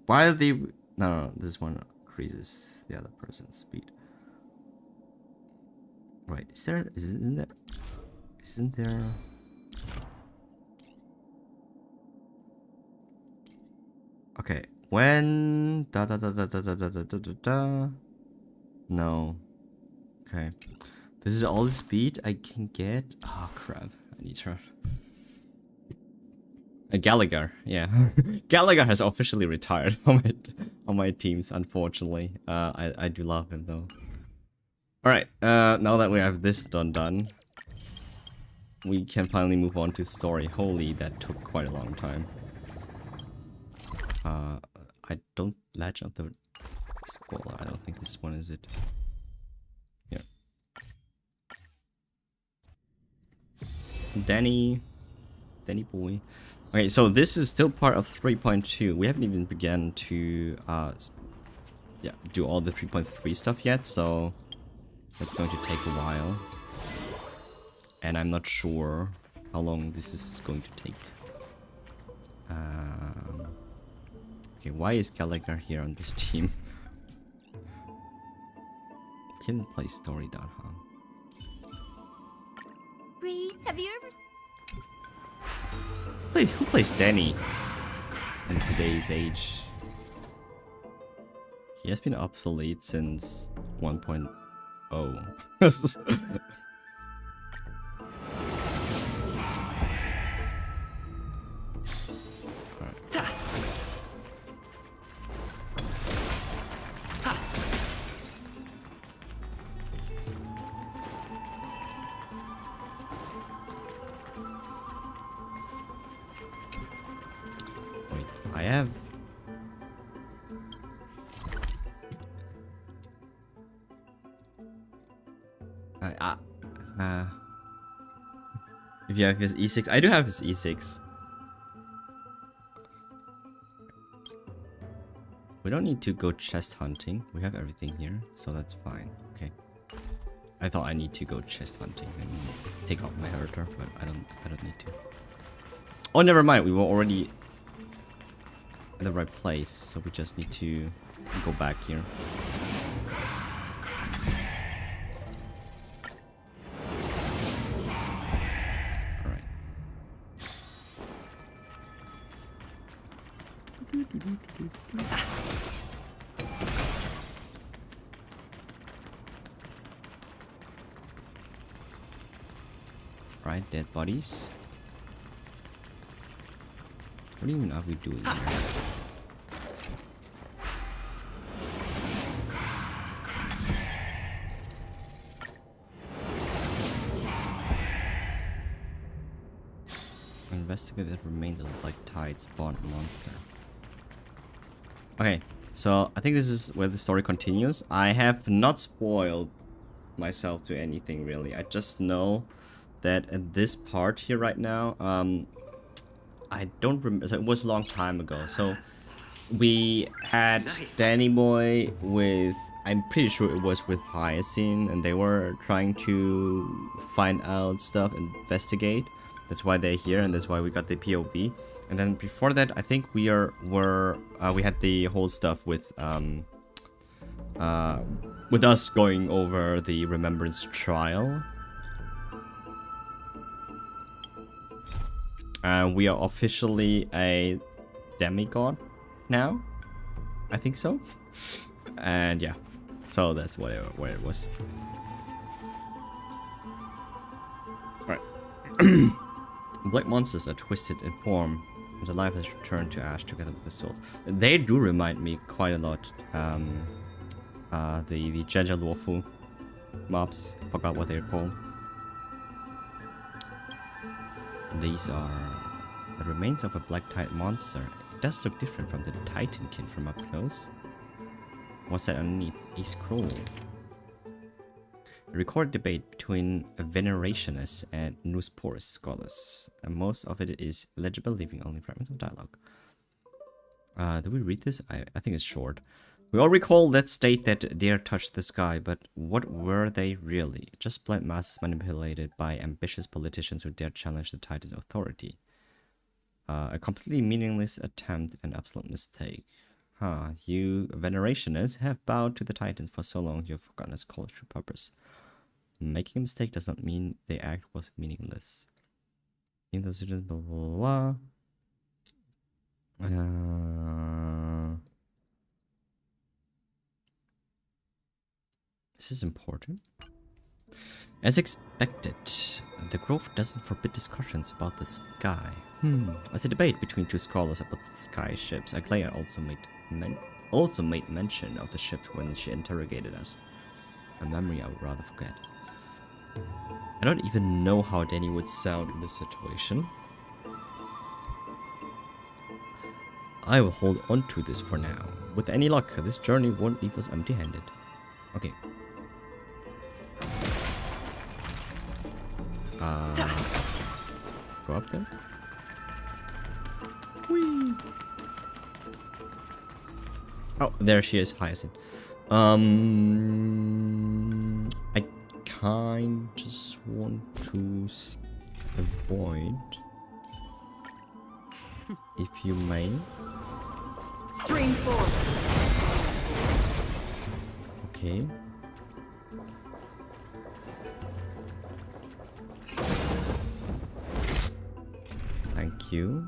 Why are they? No, this one increases the other person's speed. Right? Isn't there? Okay. When da da da da da da da da da da da. No. Okay. This is all the speed I can get. Oh crap! I need to. Gallagher, yeah. Gallagher has officially retired on my teams, unfortunately. I do love him though. Alright, now that we have this done, we can finally move on to story. Holy, that took quite a long time. I don't latch on the spoiler. I don't think this one is it. Yeah. Danny boy. Okay, so this is still part of 3.2. We haven't even begun to do all the 3.3 stuff yet, so it's going to take a while. And I'm not sure how long this is going to take. Okay, why is Gallagher here on this team? We can play story down, huh? Bree, have you ever... Who plays Danny in today's age? He has been obsolete since 1.0. Wait, I have... if you have his E6, I do have his E6. We don't need to go chest hunting. We have everything here, so that's fine. Okay. I thought I need to go chest hunting and take out my herder, but I don't need to. Oh, never mind. We were already in the right place, so we just need to go back here. Alright. Right, dead bodies. What even are we doing here? Investigate the remains of the Black Tide spawned monster. Okay, so I think this is where the story continues. I have not spoiled myself to anything really. I just know that at this part here right now, I don't remember. So it was a long time ago. So we had Danny Boy with, I'm pretty sure it was with Hyacinth, and they were trying to find out stuff, investigate. That's why they're here, and that's why we got the POV. And then before that, I think we had the whole stuff with us going over the Remembrance trial. We are officially a demigod now. I think so. And yeah, so that's where it was. Alright. Black monsters are twisted in form, and the life has returned to ash together with the souls. They do remind me quite a lot. The Jeja Luofu mobs. Forgot what they're called. These are the remains of a black tide monster. It does look different from the Titankin from up close. What's that underneath? A scroll. A recorded debate between venerationists and Nusporus scholars. And most of it is legible, leaving only fragments of dialogue. Do we read this? I think it's short. We all recall that state that dare touch the sky, but what were they really? Just blind masses manipulated by ambitious politicians who dare challenge the Titan's authority. A completely meaningless attempt, an absolute mistake. Huh, you venerationists have bowed to the Titans for so long you've forgotten its call's true purpose. Making a mistake does not mean the act was meaningless. In the students, blah blah blah. This is important. As expected, the grove doesn't forbid discussions about the sky. As a debate between two scholars about the sky ships, Aglaia also made mention of the ships when she interrogated us. A memory I would rather forget. I don't even know how Danny would sound in this situation. I will hold on to this for now. With any luck, this journey won't leave us empty-handed. Okay. Go up there. Whee. Oh, there she is, Hyacinth. I kind just want to avoid, if you may. Stream forward. Okay. Thank you.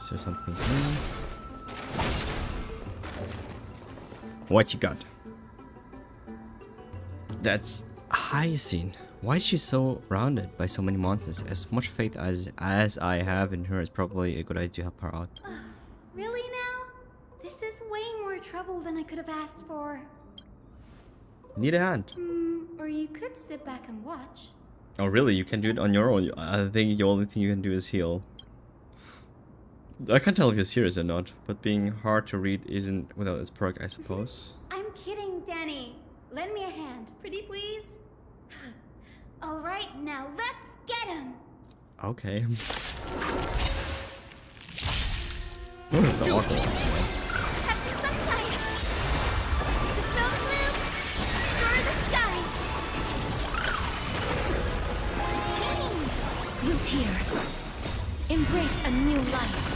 Is there something here? What you got? That's Hyacinth. Why is she so surrounded by so many monsters? As much faith as I have in her, it's probably a good idea to help her out. Really now? This is way more trouble than I could have asked for. Need a hand. Or you could sit back and watch. Oh really? You can do it on your own? I think the only thing you can do is heal. I can't tell if you're serious or not, but being hard to read isn't without its perk, I suppose. I'm kidding, Danny. Lend me a hand, pretty please. All right, now let's get him. Okay. Oh, it's so awkward. Have some sunshine. Dispel the gloom. Destroy the skies. Root here. Embrace a new life.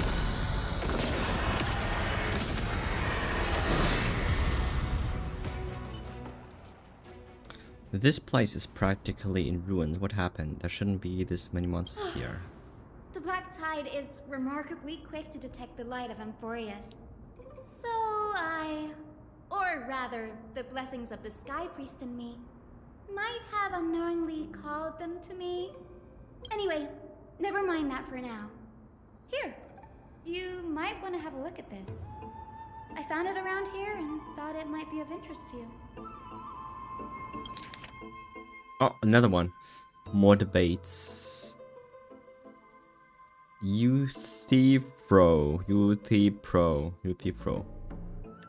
This place is practically in ruins. What happened? There shouldn't be this many monsters here. The black tide is remarkably quick to detect the light of Amphorius. So or rather, the blessings of the Sky Priest in me, might have unknowingly called them to me. Anyway, never mind that for now. Here, you might want to have a look at this. I found it around here and thought it might be of interest to you. Oh, another one. More debates. Euthyphro.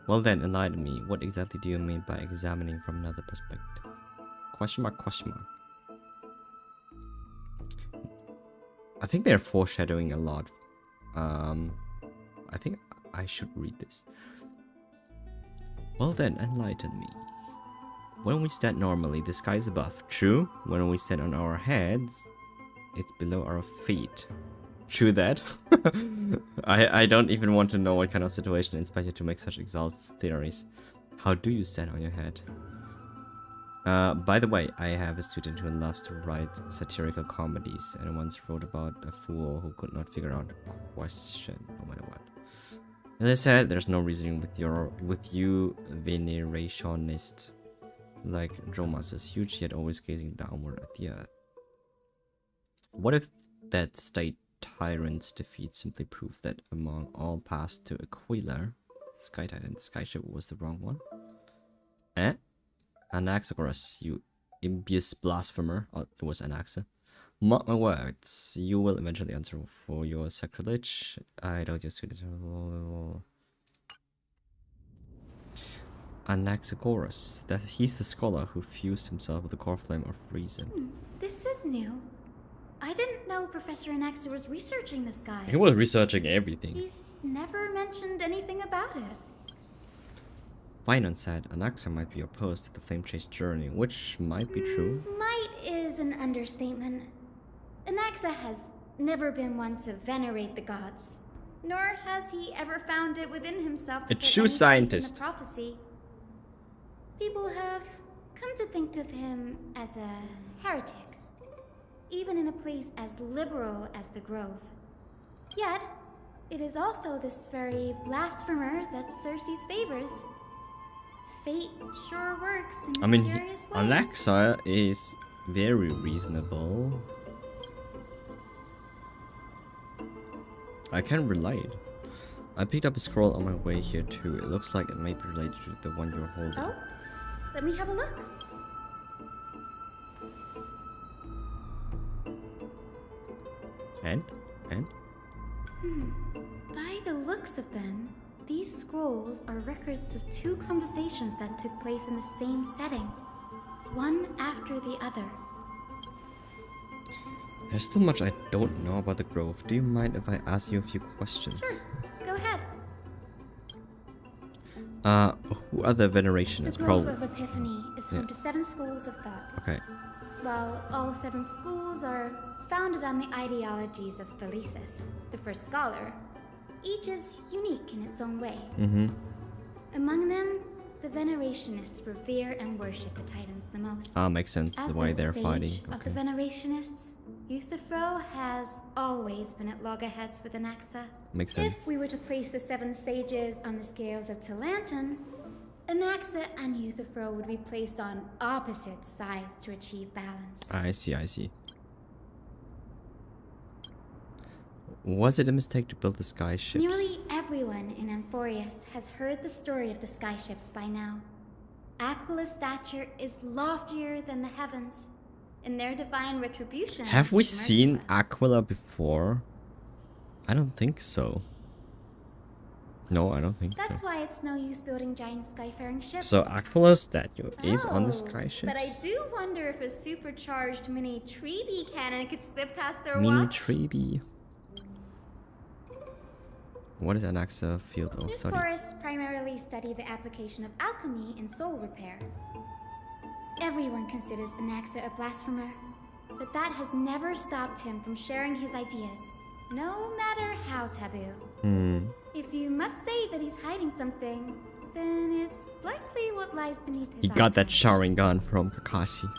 Well then, enlighten me. What exactly do you mean by examining from another perspective? Question mark, question mark. I think they're foreshadowing a lot. I think I should read this. Well then, enlighten me. When we stand normally, the sky is above. True. When we stand on our heads, it's below our feet. True that. I don't even want to know what kind of situation inspired you to make such exalted theories. How do you stand on your head? By the way, I have a student who loves to write satirical comedies and once wrote about a fool who could not figure out a question, no matter what. As I said, there's no reasoning with you venerationist. Like Dromas is huge yet always gazing downward at the earth. What if that state tyrant's defeat simply proved that among all paths to Aquila, Sky Titan, Skyship was the wrong one? Eh? Anaxagoras, you impious blasphemer. Oh, it was Anaxa. Mark my words, you will eventually answer for your sacrilege. I doubt your students. Anaxagoras, that he's the scholar who fused himself with the core flame of reason. This is new. I didn't know Professor Anaxa was researching the sky. He was researching everything. He's never mentioned anything about it. Finon said Anaxa might be opposed to the flame chase journey, which might be true. Might is an understatement. Anaxa has never been one to venerate the gods, nor has he ever found it within himself to A put true any faith scientist. in the prophecy. People have come to think of him as a heretic, even in a place as liberal as the Grove. Yet, it is also this very blasphemer that Cersei's favors. Fate sure works in I mean, mysterious ways. Anaxa is very reasonable. I can relate. I picked up a scroll on my way here too. It looks like it may be related to the one you're holding. Oh, let me have a look. And? By the looks of them, these scrolls are records of two conversations that took place in the same setting, one after the other. There's still much I don't know about the Grove. Do you mind if I ask you a few questions? Sure, go ahead. Who are the The Venerationists? Grove of Epiphany is home Yeah. to 7 schools of thought. Okay. While all 7 schools are founded on the ideologies of Thalesis, the first scholar, each is unique in its own way. Mm-hmm. Among them, the Venerationists revere and worship the Titans the most. Makes sense. As The way the they're sage fighting. of the Okay. Venerationists, Euthyphro has always been at loggerheads with Anaxa. Makes sense. If we were to place the 7 sages on the scales of Talanton, Anaxa and Euthyphro would be placed on opposite sides to achieve balance. I see. Was it a mistake to build the sky ships? Nearly everyone in Amphorius has heard the story of the skyships by now. Aquila's stature is loftier than the heavens, and their divine retribution Have we is seen merciless. Aquila before? I don't think so. No, I don't think That's so. why it's no use building giant skyfaring ships. So Aquila's statue is on the Oh, sky ships? But I do wonder if a supercharged mini Treeby cannon could slip past their Mini watch. Treeby. What is Anaxa field of These study? forests primarily study the application of alchemy in soul repair. Everyone considers Anaxa a blasphemer, but that has never stopped him from sharing his ideas, no matter how taboo. If you must say that he's hiding something, then it's likely what lies beneath his He got that eyebrows. showering gun from Kakashi.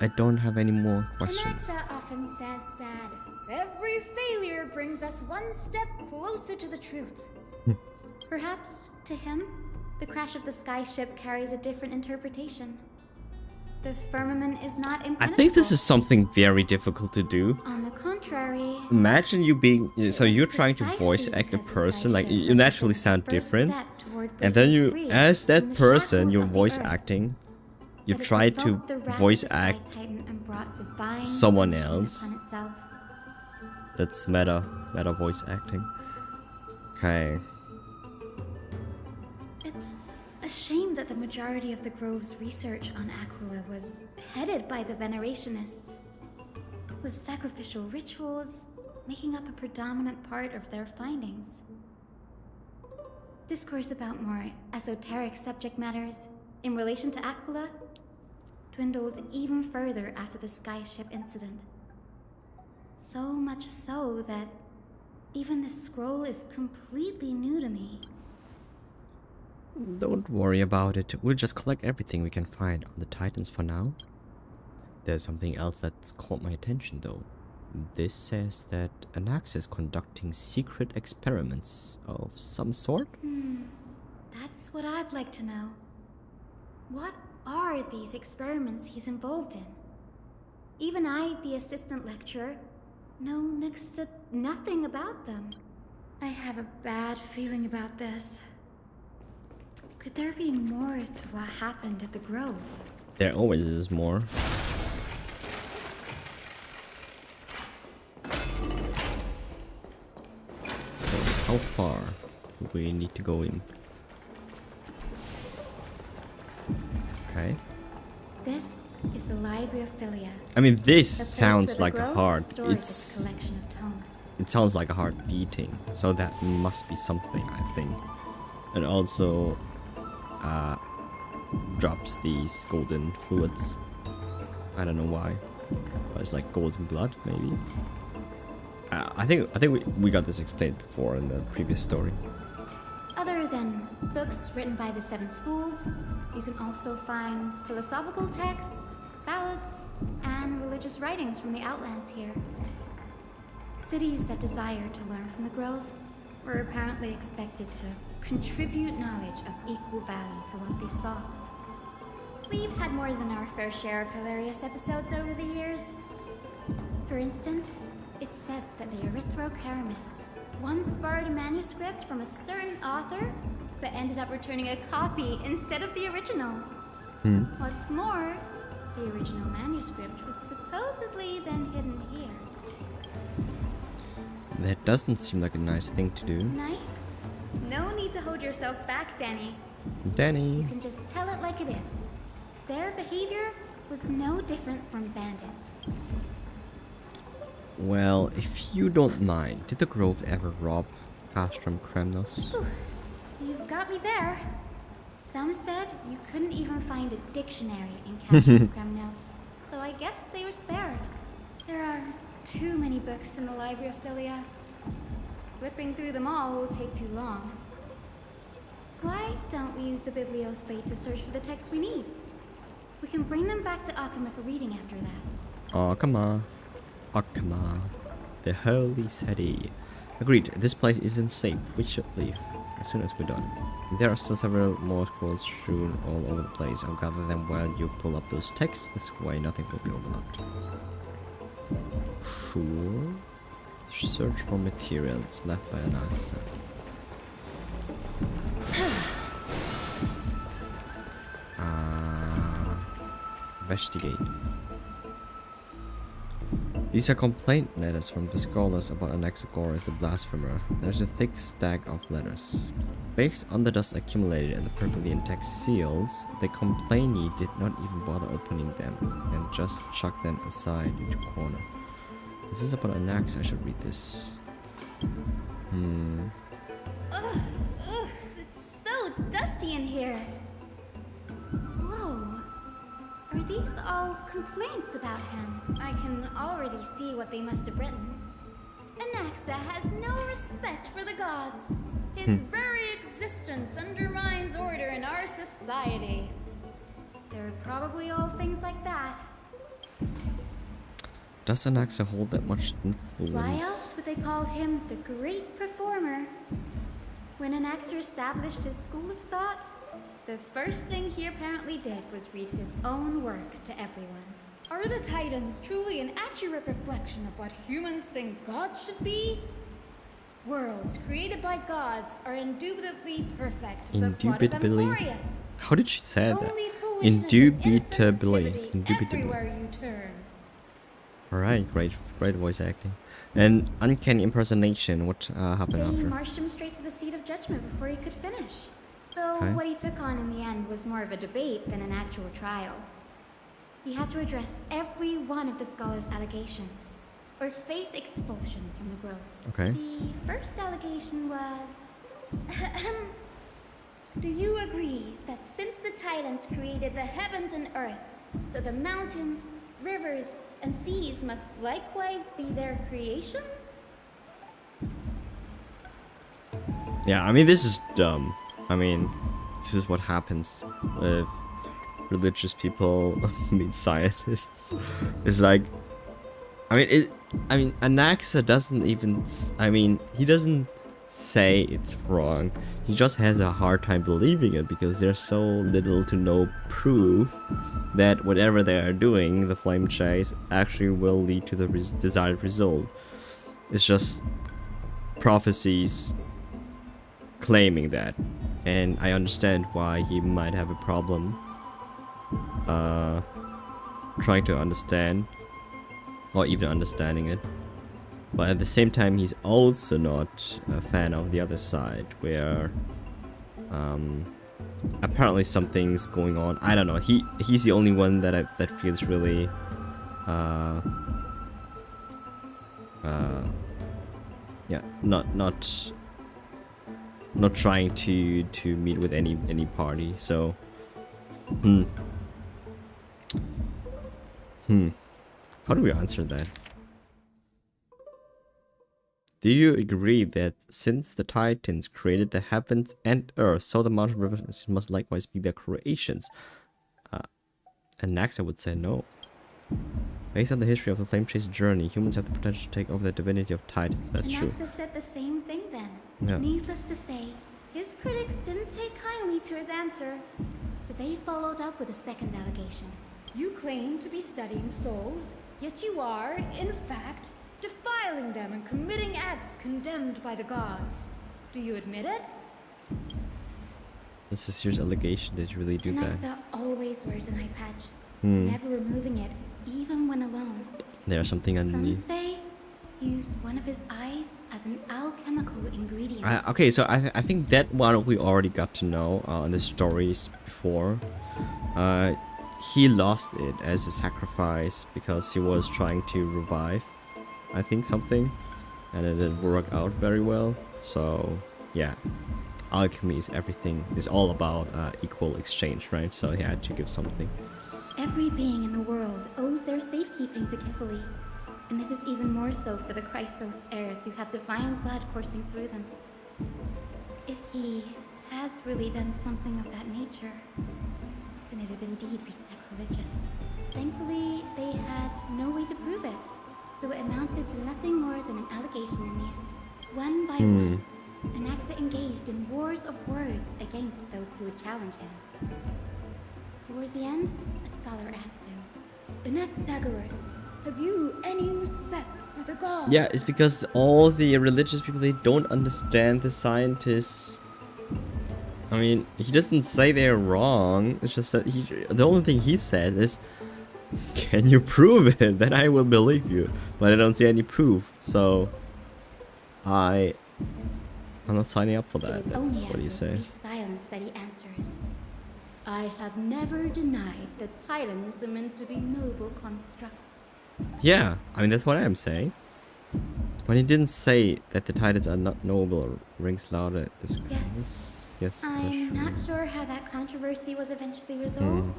I don't have any more questions. Anaxa often says that every failure brings us one step closer to the truth. Perhaps, to him, the crash of the skyship carries a different interpretation. The firmament is not I impenetrable. think this is something very difficult to do. On the contrary, Imagine you being so it is you're trying to precisely voice act a because the person, like skyship you naturally represents sound the first different, step toward and then breaking you, free as from that the person, shackles you're of the voice earth. acting, you That it try to provoked the wrath of voice the Sky act Titan and brought divine someone punishment else. upon itself. That's meta voice acting. Okay. It's a shame that the majority of the Grove's research on Aquila was headed by the Venerationists, with sacrificial rituals making up a predominant part of their findings. Discourse about more esoteric subject matters in relation to Aquila dwindled even further after the skyship incident. So much so that even this scroll is completely new to me. Don't worry about it. We'll just collect everything we can find on the Titans for now. There's something else that's caught my attention though. This says that Anaxa is conducting secret experiments of some sort. That's what I'd like to know. What are these experiments he's involved in? Even I, the assistant lecturer, know next to nothing about them. I have a bad feeling about this. Could there be more to what happened at the Grove? There always is more. So how far do we need to go in? Okay. This is the Library of Philia. I mean, this the place sounds where the like a Grove heart. stores its collection of tomes. It sounds like a heart beating, so that must be something, I think. And also, drops these golden fluids. I don't know why. It's like golden blood, maybe. I think we got this explained before in the previous story. Other than books written by the 7 schools, you can also find philosophical texts, ballads, and religious writings from the Outlands here. Cities that desired to learn from the Grove were apparently expected to contribute knowledge of equal value to what they saw. We've had more than our fair share of hilarious episodes over the years. For instance, it's said that the Erythrocheramists once borrowed a manuscript from a certain author, but ended up returning a copy instead of the original. What's more, the original manuscript was supposedly then hidden here. That doesn't seem like a nice thing to do. Nice? No need to hold yourself back, Danny. Danny. You can just tell it like it is. Their behavior was no different from bandits. Well, if you don't mind, did the Grove ever rob Castrum Kremnos? Whew. You've got me there. Some said you couldn't even find a dictionary in Castrum Kremnos, so I guess they were spared. There are too many books in the Library of Philia. Flipping through them all will take too long. Why don't we use the Biblioslate to search for the texts we need? We can bring them back to Akama for reading after that. Akama. Akama. The holy city. Agreed, this place isn't safe. We should leave as soon as we're done. There are still several more scrolls strewn all over the place. I'll gather them while you pull up those texts. This way nothing will be overlooked. Sure. Search for materials left by an axe. Investigate. These are complaint letters from the scholars about Anaxagoras the blasphemer. There's a thick stack of letters. Based on the dust accumulated and the perfectly intact seals, the complainee did not even bother opening them and just chucked them aside into a corner. This is about Anax. I should read this. Ugh, it's so dusty in here. Whoa. Are these all complaints about him? I can already see what they must have written. Anaxa has no respect for the gods. His very existence undermines order in our society. They're probably all things like that. Does Anaxa hold that much influence? Why else would they call him the great performer? When Anaxa established his school of thought, the first thing he apparently did was read his own work to everyone. Are the Titans truly an accurate reflection of what humans think gods should be? Worlds created by gods are indubitably perfect, but what of them glorious? How did she say that? Only foolishness and Indubitably. insensitivity everywhere you turn. Alright, great voice acting. And uncanny impersonation, what happened They after? marched him straight to the seat of judgment before he could finish. Though Okay. what he took on in the end was more of a debate than an actual trial. He had to address every one of the scholar's allegations, or face expulsion from the Grove. Okay. The first allegation was... Do you agree that since the Titans created the heavens and earth, so the mountains, rivers, and seas must likewise be their creations? Yeah, I mean, this is dumb. I mean, this is what happens with religious people meet scientists. It's like, I mean, Anaxa doesn't even, he doesn't say it's wrong. He just has a hard time believing it because there's so little to no proof that whatever they are doing, the flame chase, actually will lead to the desired result. It's just prophecies claiming that. And I understand why he might have a problem trying to understand or even understanding it. But at the same time, he's also not a fan of the other side, where apparently something's going on. I don't know. He's the only one that feels really yeah, not trying to meet with any party. So How do we answer that? Do you agree that since the Titans created the heavens and earth, so the mountain rivers must likewise be their creations? And next I would say no. Based on the history of the Flame Chase journey, humans have the potential to take over the divinity of Titans. That's true. Anaxa said the same thing then. Yeah. Needless to say, his critics didn't take kindly to his answer, so they followed up with a second allegation. You claim to be studying souls, yet you are, in fact, defiling them and committing acts condemned by the gods. Do you admit it? This is a serious allegation. Did you really do that? Anaxa always wears an eye patch, Hmm. never removing it, even when alone. There's something Some underneath. say he used one of his eyes as an alchemical ingredient. Okay, so I think that one we already got to know in the stories before. He lost it as a sacrifice because he was trying to revive, I think, something, and it didn't work out very well. So yeah, alchemy is everything. It's all about equal exchange, right? So he had to give something. Every being in the world owes their safekeeping to Kifli, and this is even more so for the Chrysos heirs who have divine blood coursing through them. If he has really done something of that nature, then it'd indeed be sacrilegious. Thankfully, they had no way to prove it, so it amounted to nothing more than an allegation in the end. One by one, Anaxa engaged in wars of words against those who would challenge him. Toward the end, a scholar asked him, Anaxagoras, have you any respect for the gods? Yeah, it's because all the religious people, they don't understand the scientists. I mean, he doesn't say they're wrong. It's just that the only thing he says is, can you prove it? Then I will believe you. But I don't see any proof. So I'm not signing up for It that. was That's only what he after a brief says. silence that he answered, I have never denied that titans are meant to be noble constructs. Yeah, I mean, that's what I'm saying. When he didn't say that the Titans are not noble, rings louder at this Yes. Yes, I'm that's not true. sure how that controversy was eventually resolved.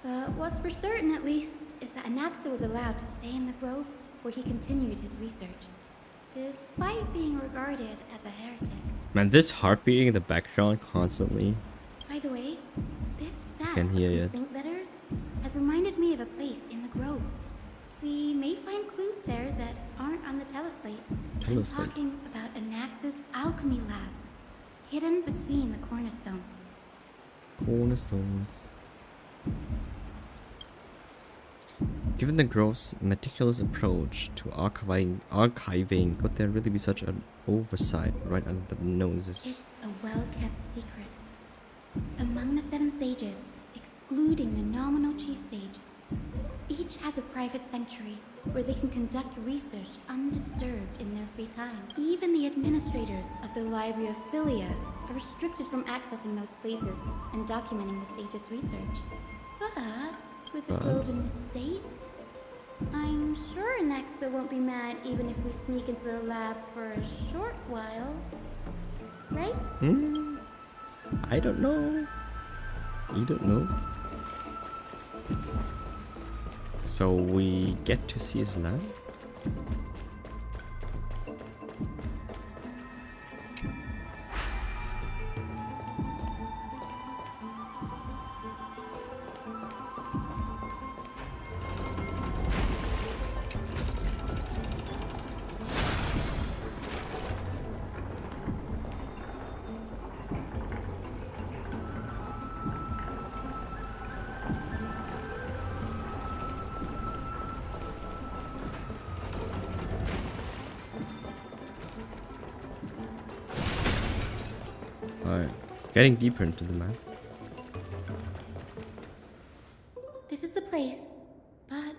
But what's for certain, at least, is that Anaxa was allowed to stay in the grove where he continued his research, despite being regarded as a heretic. Man, this heart beating in the background constantly. By the way, this stack Can hear of ya. complaint letters has reminded me of a place in the grove. We may find clues there that aren't on the teleslate. I'm Teleslate. talking about Anaxa's alchemy lab, hidden between the cornerstones. Cornerstones. Given the Grove's meticulous approach to archiving, could there really be such an oversight right under the noses? It's a well-kept secret. Among the 7 sages, excluding the nominal chief sage, each has a private sanctuary where they can conduct research undisturbed in their free time. Even the administrators of the Library of Philia are restricted from accessing those places and documenting the sage's research. But with the grove in this state, I'm sure Anaxa won't be mad even if we sneak into the lab for a short while. Right? I don't know. You don't know. So we get to see his lab? Alright, it's getting deeper into the map. This is the place, but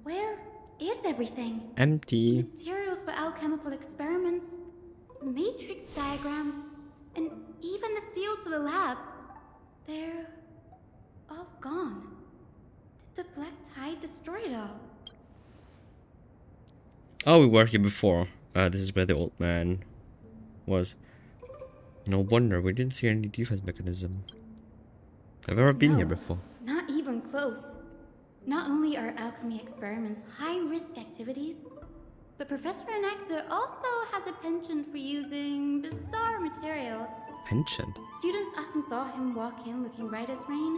where is everything? Empty. Materials for alchemical experiments, matrix diagrams, and even the seal to the lab. They're all gone. Did the Black Tide destroy it all? Oh, we were here before. This is where the old man was. No wonder we didn't see any defense mechanism. I've ever been here No, before. Not even close. Not only are alchemy experiments high-risk activities, but Professor Anaxa also has a penchant for using bizarre materials. Penchant. Students often saw him walk in looking bright as rain,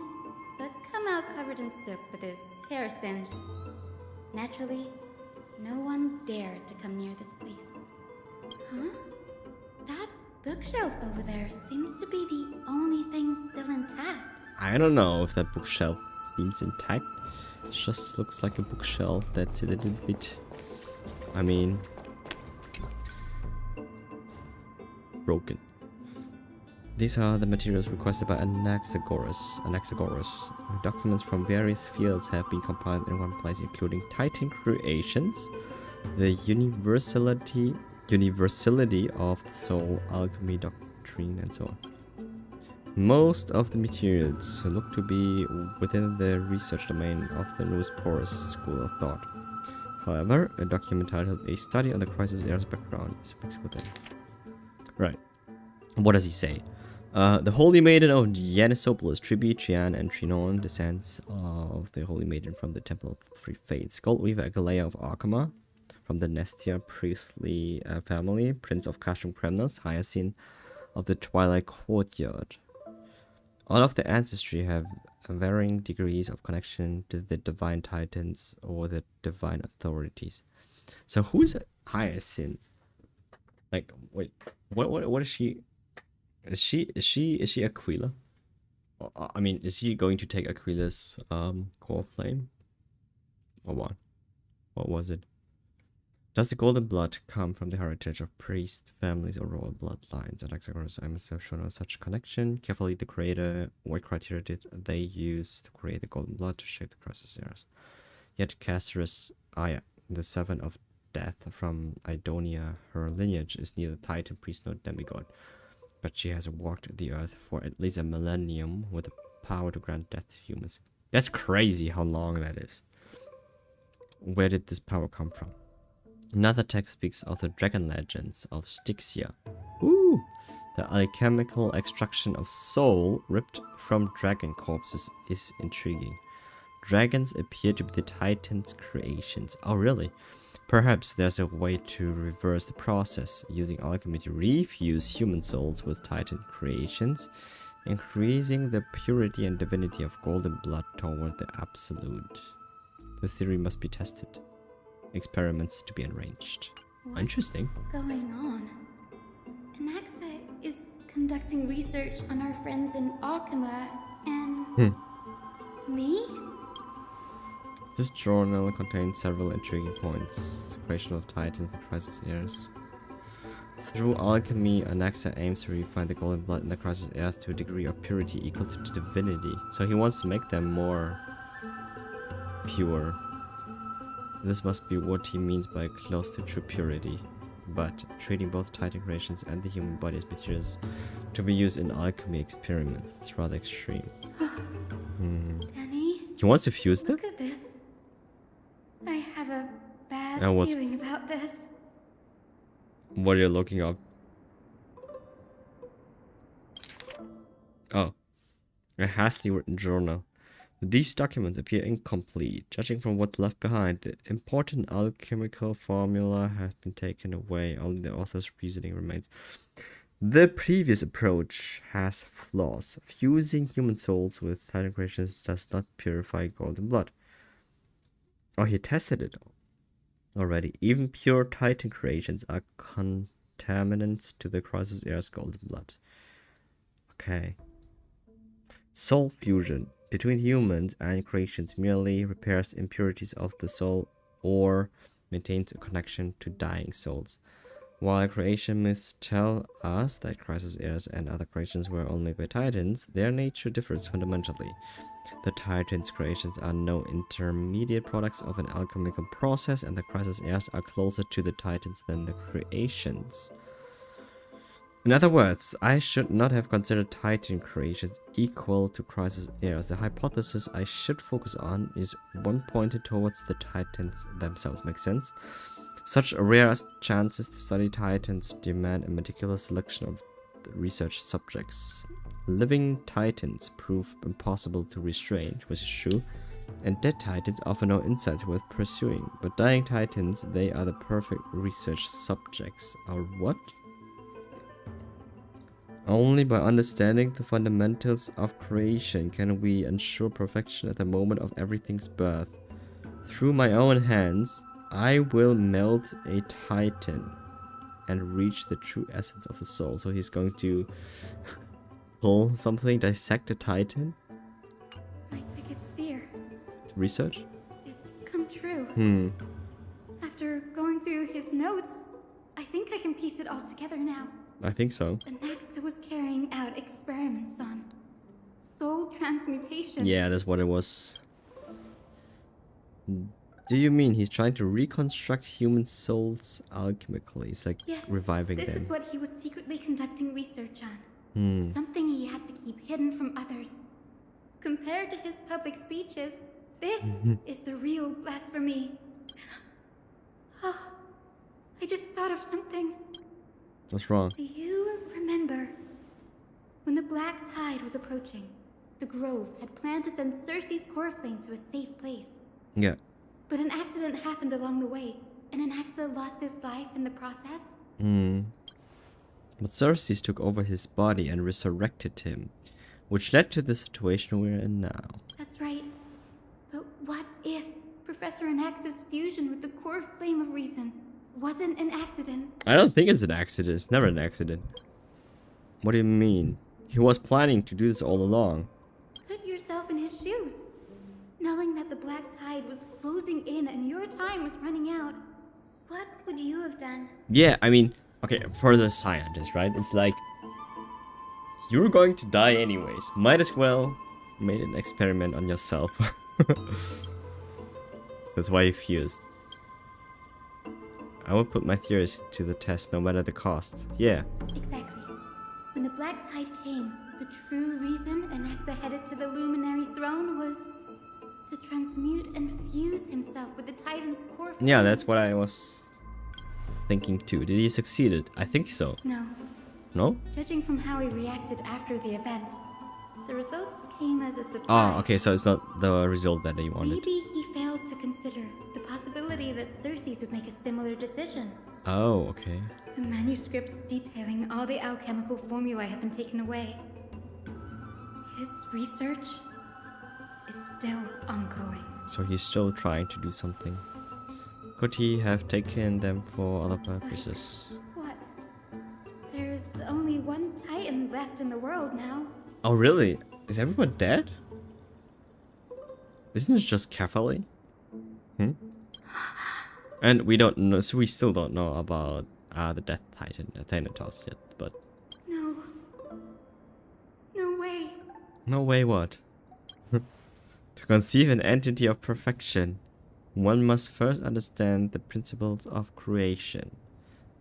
but come out covered in soot with his hair singed. Naturally, no one dared to come near this place. Huh? That bookshelf over there seems to be the only thing still intact. I don't know if that bookshelf seems intact. It just looks like a bookshelf that's a little bit, I mean, broken. These are the materials requested by Anaxagoras. Documents from various fields have been compiled in one place, including Titan creations, the universality of the soul, alchemy doctrine, and so on. Most of the materials look to be within the research domain of the newest porous school of thought. However, a document titled A Study on the Crisis Era's Background speaks within. Right. What does he say? The Holy Maiden of Yanisopolis, Tribi, Trian, and Trinon, descends of the Holy Maiden from the Temple of the Three Fates. Goldweaver Agalea of Arkama, from the Nestia priestly family. Prince of Kashum Kremnos, Hyacinth of the Twilight Courtyard. All of the ancestry have varying degrees of connection to the divine titans or the divine authorities. So who's Hyacinth? Like, wait, what is she? Is she Aquila? I mean, is he going to take Aquila's core flame? Or what? What was it? Does the golden blood come from the heritage of priest families or royal bloodlines? At Anaxagoras, I must have shown no such connection. Carefully, the creator, what criteria did they use to create the golden blood to shape the crisis eras? Yet Casterus, the servant of death from Idonia, her lineage is neither titan, priest, nor demigod. But she has walked the earth for at least a millennium with the power to grant death to humans. That's crazy how long that is. Where did this power come from? Another text speaks of the dragon legends of Styxia. Ooh! The alchemical extraction of soul ripped from dragon corpses is intriguing. Dragons appear to be the Titan's creations. Oh, really? Perhaps there's a way to reverse the process, using alchemy to refuse human souls with Titan creations, increasing the purity and divinity of golden blood toward the absolute. The theory must be tested. Experiments to be arranged. What's Interesting. going on? Anaxa is conducting research on our friends in Arkama and me? This journal contains several intriguing points. Creation of Titans, the crisis eras. Through alchemy, Anaxa aims to refine the golden blood in the crisis eras to a degree of purity equal to divinity. So he wants to make them more pure. This must be what he means by close to true purity. But treating both Titan creations and the human body as materials to be used in alchemy experiments, it's rather extreme. Danny, He wants to fuse them? look at this. I have a bad And what's- feeling about this. What are you looking up? Oh. A hastily written journal. These documents appear incomplete. Judging from what's left behind, the important alchemical formula has been taken away. Only the author's reasoning remains. The previous approach has flaws. Fusing human souls with Titan creations does not purify golden blood. Oh, he tested it already. Even pure Titan creations are contaminants to the crisis era's golden blood. Okay. Soul fusion between humans and creations merely repairs impurities of the soul or maintains a connection to dying souls. While creation myths tell us that crisis eras and other creations were all made by titans, their nature differs fundamentally. The titans' creations are no intermediate products of an alchemical process, and the crisis eras are closer to the titans than the creations. In other words, I should not have considered Titan creations equal to crisis eras. The hypothesis I should focus on is one pointed towards the Titans themselves. Makes sense? Such rare chances to study Titans demand a meticulous selection of the research subjects. Living Titans prove impossible to restrain, which is true, And dead titans offer no insights worth pursuing. But dying titans, they are the perfect research subjects. Are what? Only by understanding the fundamentals of creation can we ensure perfection at the moment of everything's birth. Through my own hands, I will melt a titan and reach the true essence of the soul. So he's going to pull something, dissect a titan? My biggest fear. Research? It's come true. After going through his notes, I think I can piece it all together now. I think so. Anaxa was carrying out experiments on soul transmutation. Yeah, that's what it was. Do you mean he's trying to reconstruct human souls alchemically? It's like Yes, reviving this them. is what he was secretly conducting research on. Something he had to keep hidden from others. Compared to his public speeches, this is the real blasphemy. Oh, I just thought of something. What's wrong? Do you remember when the Black Tide was approaching? The Grove had planned to send Cersei's core flame to a safe place. Yeah. But an accident happened along the way, and Anaxa lost his life in the process. But Cersei took over his body and resurrected him, which led to the situation we're in now. That's right. But what if Professor Anaxa's fusion with the core flame of reason wasn't an accident? I don't think it's an accident. It's never an accident. What do you mean? He was planning to do this all along. Put yourself in his shoes. Knowing that the Black Tide was closing in and your time was running out, what would you have done? Yeah, I mean, okay, for the scientist, right? It's like, you're going to die anyways. Might as well make an experiment on yourself. That's why he fused. I will put my theories to the test no matter the cost. Yeah. Exactly. When the Black Tide came, the true reason Anaxa headed to the Luminary Throne was to transmute and fuse himself with the Titan's core flame. Yeah, that's what I was thinking too. Did he succeed? I think so. No. No? Judging from how he reacted after the event, the results came as a surprise. Ah, okay, so it's not the result that he wanted. Maybe he failed to consider the possibility that Cersei's would make a similar decision. Oh, okay. The manuscripts detailing all the alchemical formulae have been taken away. His research is still ongoing. So he's still trying to do something. Could he have taken them for other purposes? What? There's only one Titan left in the world now. Oh, really? Is everyone dead? Isn't it just Kefali? And we don't know, so we still don't know about the Death Titan, Thanatos yet, but... No. No way. No way what? To conceive an entity of perfection, one must first understand the principles of creation.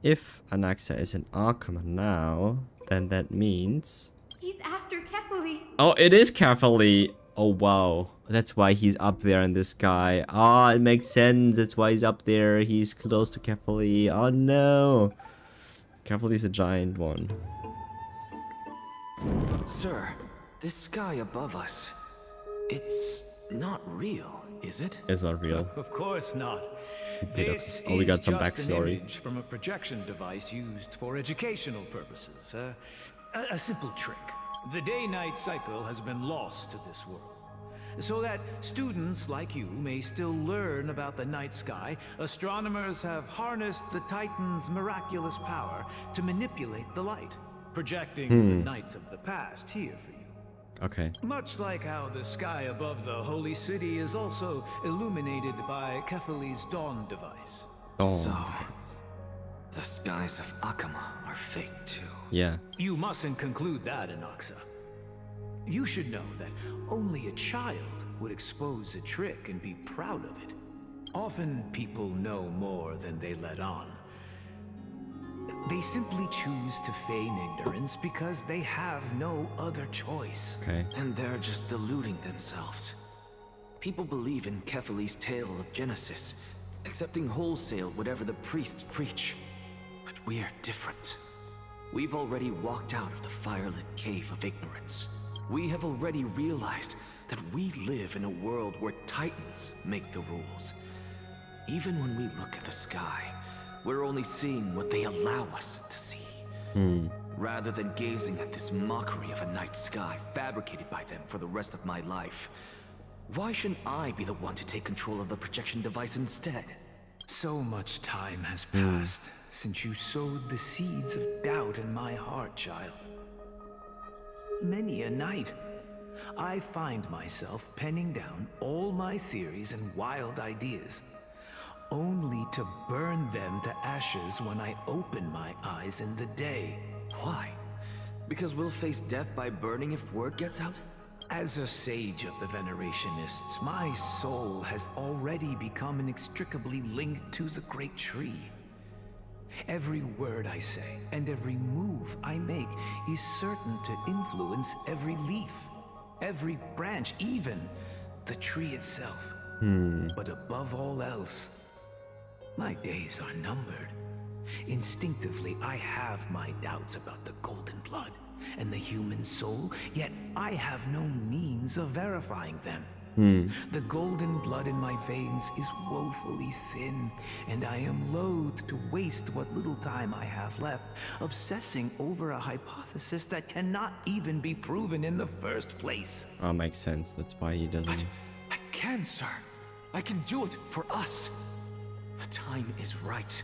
If Anaxa is an Arkham now, then that means... He's after Kefali. Oh, it is Kefali! Oh, wow. That's why he's up there in the sky. Ah, it makes sense. That's why he's up there. He's close to Kefali. Oh, no. Kefali's a giant one. Sir, this sky above us, it's not real, is it? It's not real. Of course not. We This got is some just an backstory. image from a projection device used for educational purposes. A simple trick. The day-night cycle has been lost to this world. So that students like you may still learn about the night sky, astronomers have harnessed the Titan's miraculous power to manipulate the light, projecting the nights of the past here for you. Okay. Much like how the sky above the holy city is also illuminated by Kefali's dawn device. Oh. So, the skies of Akama are fake too. Yeah. You mustn't conclude that, Anaxa. You should know that only a child would expose a trick and be proud of it. Often people know more than they let on. They simply choose to feign ignorance because they have no other choice. Okay. Then they're just deluding themselves. People believe in Kefali's tale of Genesis, accepting wholesale whatever the priests preach. But we're different. We've already walked out of the firelit cave of ignorance. We have already realized that we live in a world where titans make the rules. Even when we look at the sky, we're only seeing what they allow us to see. Rather than gazing at this mockery of a night sky fabricated by them for the rest of my life, why shouldn't I be the one to take control of the projection device instead? So much time has passed since you sowed the seeds of doubt in my heart, child. Many a night, I find myself penning down all my theories and wild ideas, only to burn them to ashes when I open my eyes in the day. Why? Because we'll face death by burning if word gets out? As a sage of the Venerationists, my soul has already become inextricably linked to the great tree. Every word I say and every move I make is certain to influence every leaf, every branch, even the tree itself. But above all else, my days are numbered. Instinctively, I have my doubts about the golden blood and the human soul, yet I have no means of verifying them. The golden blood in my veins is woefully thin, and I am loath to waste what little time I have left obsessing over a hypothesis that cannot even be proven in the first place. Oh, makes sense. That's why he doesn't. But I can, sir. I can do it for us. The time is right.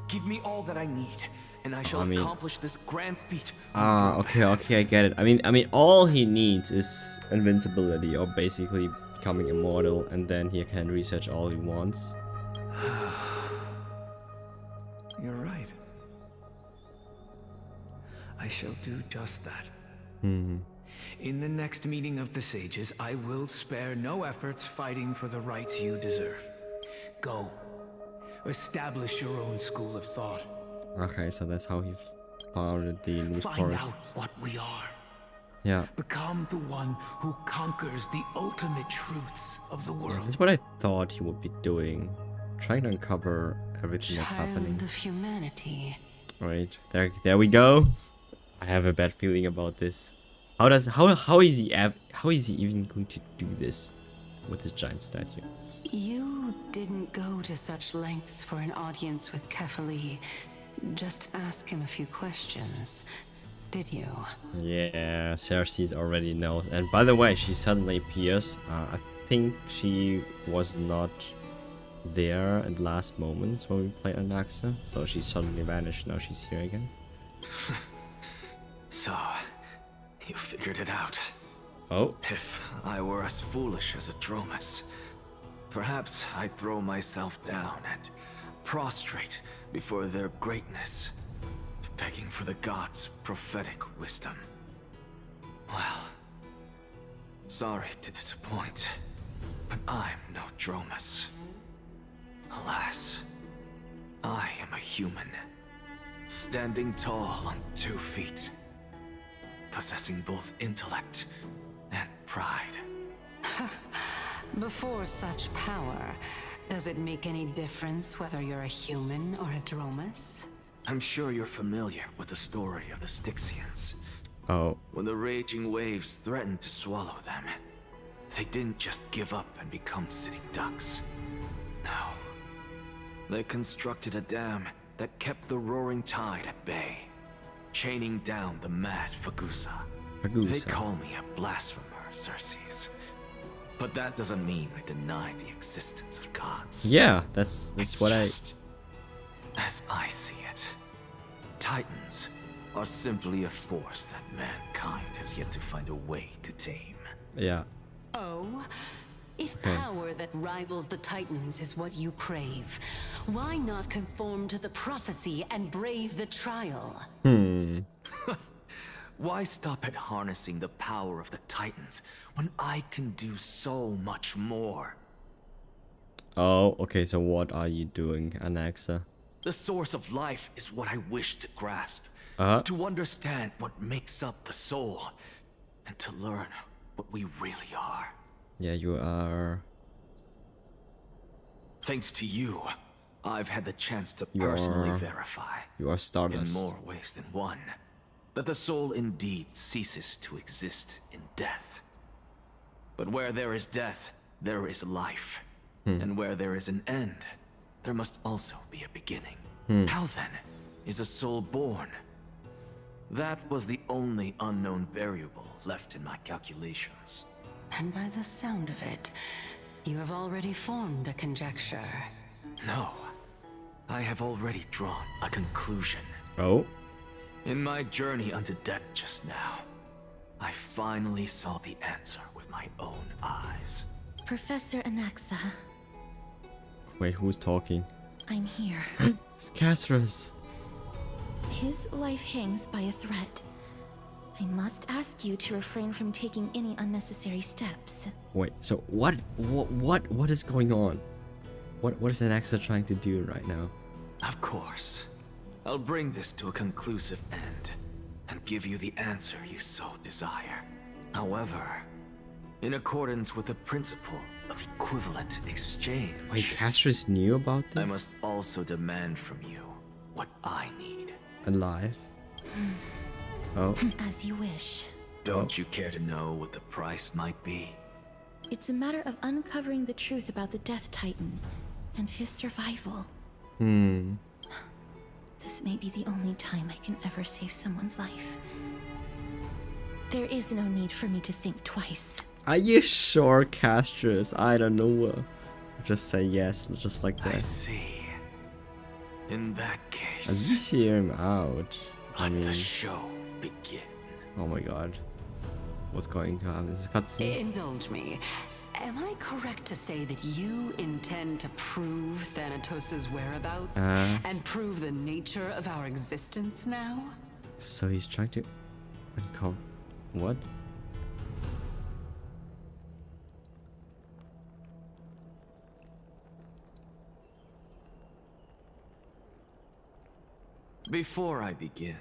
Give me all that I need, and I shall accomplish this grand feat. Okay, I get it. I mean, all he needs is invincibility, or basically becoming immortal, and then he can research all he wants. You're right. I shall do just that. In the next meeting of the sages, I will spare no efforts fighting for the rights you deserve. Go. Establish your own school of thought. Okay, so that's how he founded the loose Find forests. out what we are. Yeah. Become the one who conquers the ultimate truths of the world. That's what I thought he would be doing. Trying to uncover everything that's happening. Child of humanity. Right. There we go. I have a bad feeling about this. How is he even going to do this with this giant statue? You didn't go to such lengths for an audience with Kefali. Just ask him a few questions, did you? Yeah, Cersei already knows. And by the way, she suddenly appears. I think she was not there at the last moments when we played Anaxa, so she suddenly vanished. Now she's here again. So, you figured it out. Oh. If I were as foolish as a Dromus, perhaps I'd throw myself down and prostrate before their greatness, begging for the gods' prophetic wisdom. Well, sorry to disappoint, but I'm no Dromus. Alas, I am a human, standing tall on 2 feet, possessing both intellect and pride. Before such power, does it make any difference whether you're a human or a Dromus? I'm sure you're familiar with the story of the Styxians. Oh. When the raging waves threatened to swallow them, they didn't just give up and become sitting ducks. No. They constructed a dam that kept the roaring tide at bay, chaining down the mad Fagusa. They call me a blasphemer, Cersei. But that doesn't mean I deny the existence of gods. Yeah, that's what just, as I see it, Titans are simply a force that mankind has yet to find a way to tame. Yeah. Oh? If power that rivals the Titans is what you crave, why not conform to the prophecy and brave the trial? Why stop at harnessing the power of the Titans when I can do so much more? Oh, okay, so what are you doing, Anaxa? The source of life is what I wish to grasp. To understand what makes up the soul, and to learn what we really are. Yeah, you are... Thanks to you, I've had the chance to personally verify, You are Stardust. in more ways than one, that the soul indeed ceases to exist in death. But where there is death, there is life. And where there is an end, there must also be a beginning. How then is a soul born? That was the only unknown variable left in my calculations. And by the sound of it, you have already formed a conjecture. No, I have already drawn a conclusion. Oh? In my journey unto death just now, I finally saw the answer with my own eyes. Professor Anaxa, Wait, who's talking? I'm here. It's Casrus. His life hangs by a thread. I must ask you to refrain from taking any unnecessary steps. Wait, so what is going on? What is Anaxa trying to do right now? Of course. I'll bring this to a conclusive end and give you the answer you so desire. However, in accordance with the principle of equivalent exchange, Wait, Casrus knew about I this? must also demand from you what I need. Alive? Oh, As you wish. Don't you care to know what the price might be? It's a matter of uncovering the truth about the Death Titan and his survival. This may be the only time I can ever save someone's life. There is no need for me to think twice. are you sure, Casrus? I don't know. Just say yes, just like I that. see. In that At case, least hear him out. I let mean, the show begin. oh my god. What's going on? This is cutscene? Indulge me. Am I correct to say that you intend to prove Thanatos' whereabouts and prove the nature of our existence now? So he's trying to uncover what? Before I begin,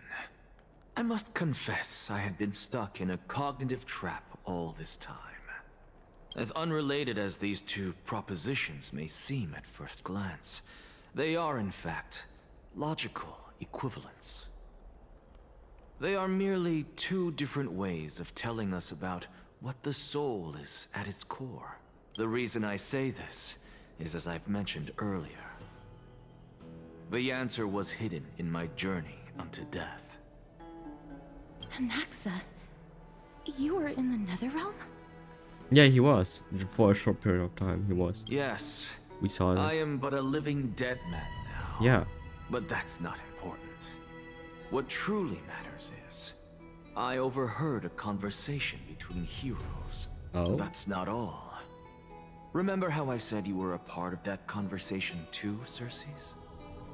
I must confess I had been stuck in a cognitive trap all this time. As unrelated as these two propositions may seem at first glance, they are in fact logical equivalents. They are merely two different ways of telling us about what the soul is at its core. The reason I say this is as I've mentioned earlier. The answer was hidden in my journey unto death. Anaxa, you were in the Netherrealm? Yeah, he was. For a short period of time, he was. Yes, We saw this. I am but a living dead man now. Yeah. But that's not important. What truly matters is, I overheard a conversation between heroes. Oh? That's not all. Remember how I said you were a part of that conversation too, Circes?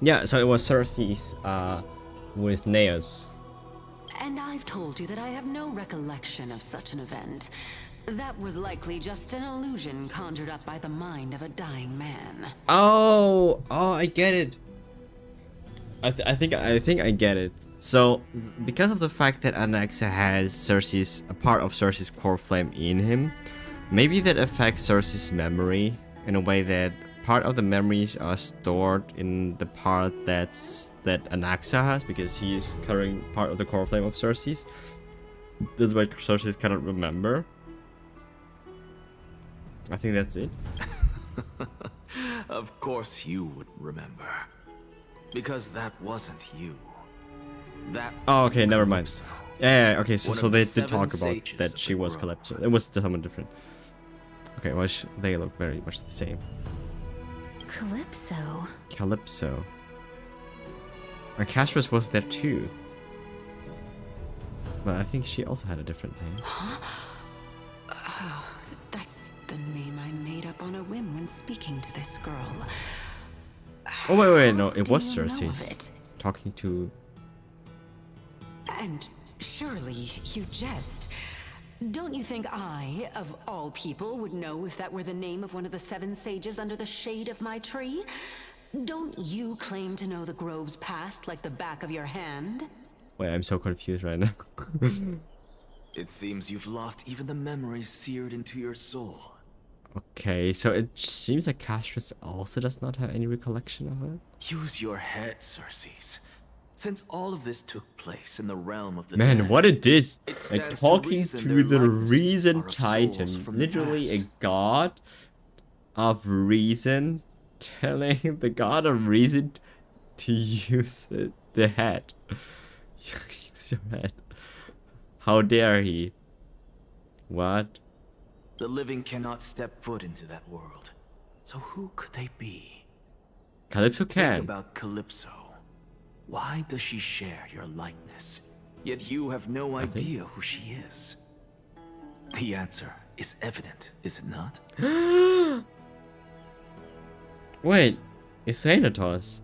Yeah, so it was Circes with Neos. And I've told you that I have no recollection of such an event. That was likely just an illusion conjured up by the mind of a dying man. Oh, I get it. I think I get it. So, because of the fact that Anaxa has Circe's, a part of Circe's core flame in him, maybe that affects Circe's memory in a way that part of the memories are stored in the part that Anaxa has, because he is carrying part of the core flame of Circe's. That's why Circe cannot remember. I think that's it. Of course you would remember. Because that wasn't you. That Oh, was okay, never mind. Calypso. Yeah, okay, so One so of the they did seven talk about sages that of she the was grove. Calypso. It was someone different. Okay, well, they look very much the same. Calypso? Calypso. And Casrus was there too. But I think she also had a different name. That's the name I made up on a whim when speaking to this girl. Oh, wait, no, it Do was you know of Circe's. it? Talking to... And surely you jest. Don't you think I, of all people, would know if that were the name of one of the seven sages under the shade of my tree? Don't you claim to know the grove's past like the back of your hand? Wait, I'm so confused right now. It seems you've lost even the memories seared into your soul. Okay, so it seems like Casrus also does not have any recollection of it. Use your head, Circes. Since all of this took place in the realm of the Man, dead, what it is. it Like stands talking reason to their the likenesses reason are of titan. souls from the Literally a past. god of reason telling the god of reason to use the head. Use your head. How dare he? What? The living cannot step foot into that world. So who could they be? Calypso Think can. about Calypso. Why does she share your likeness? Yet you have no idea who she is. The answer is evident, is it not? Wait, it's Thanatos.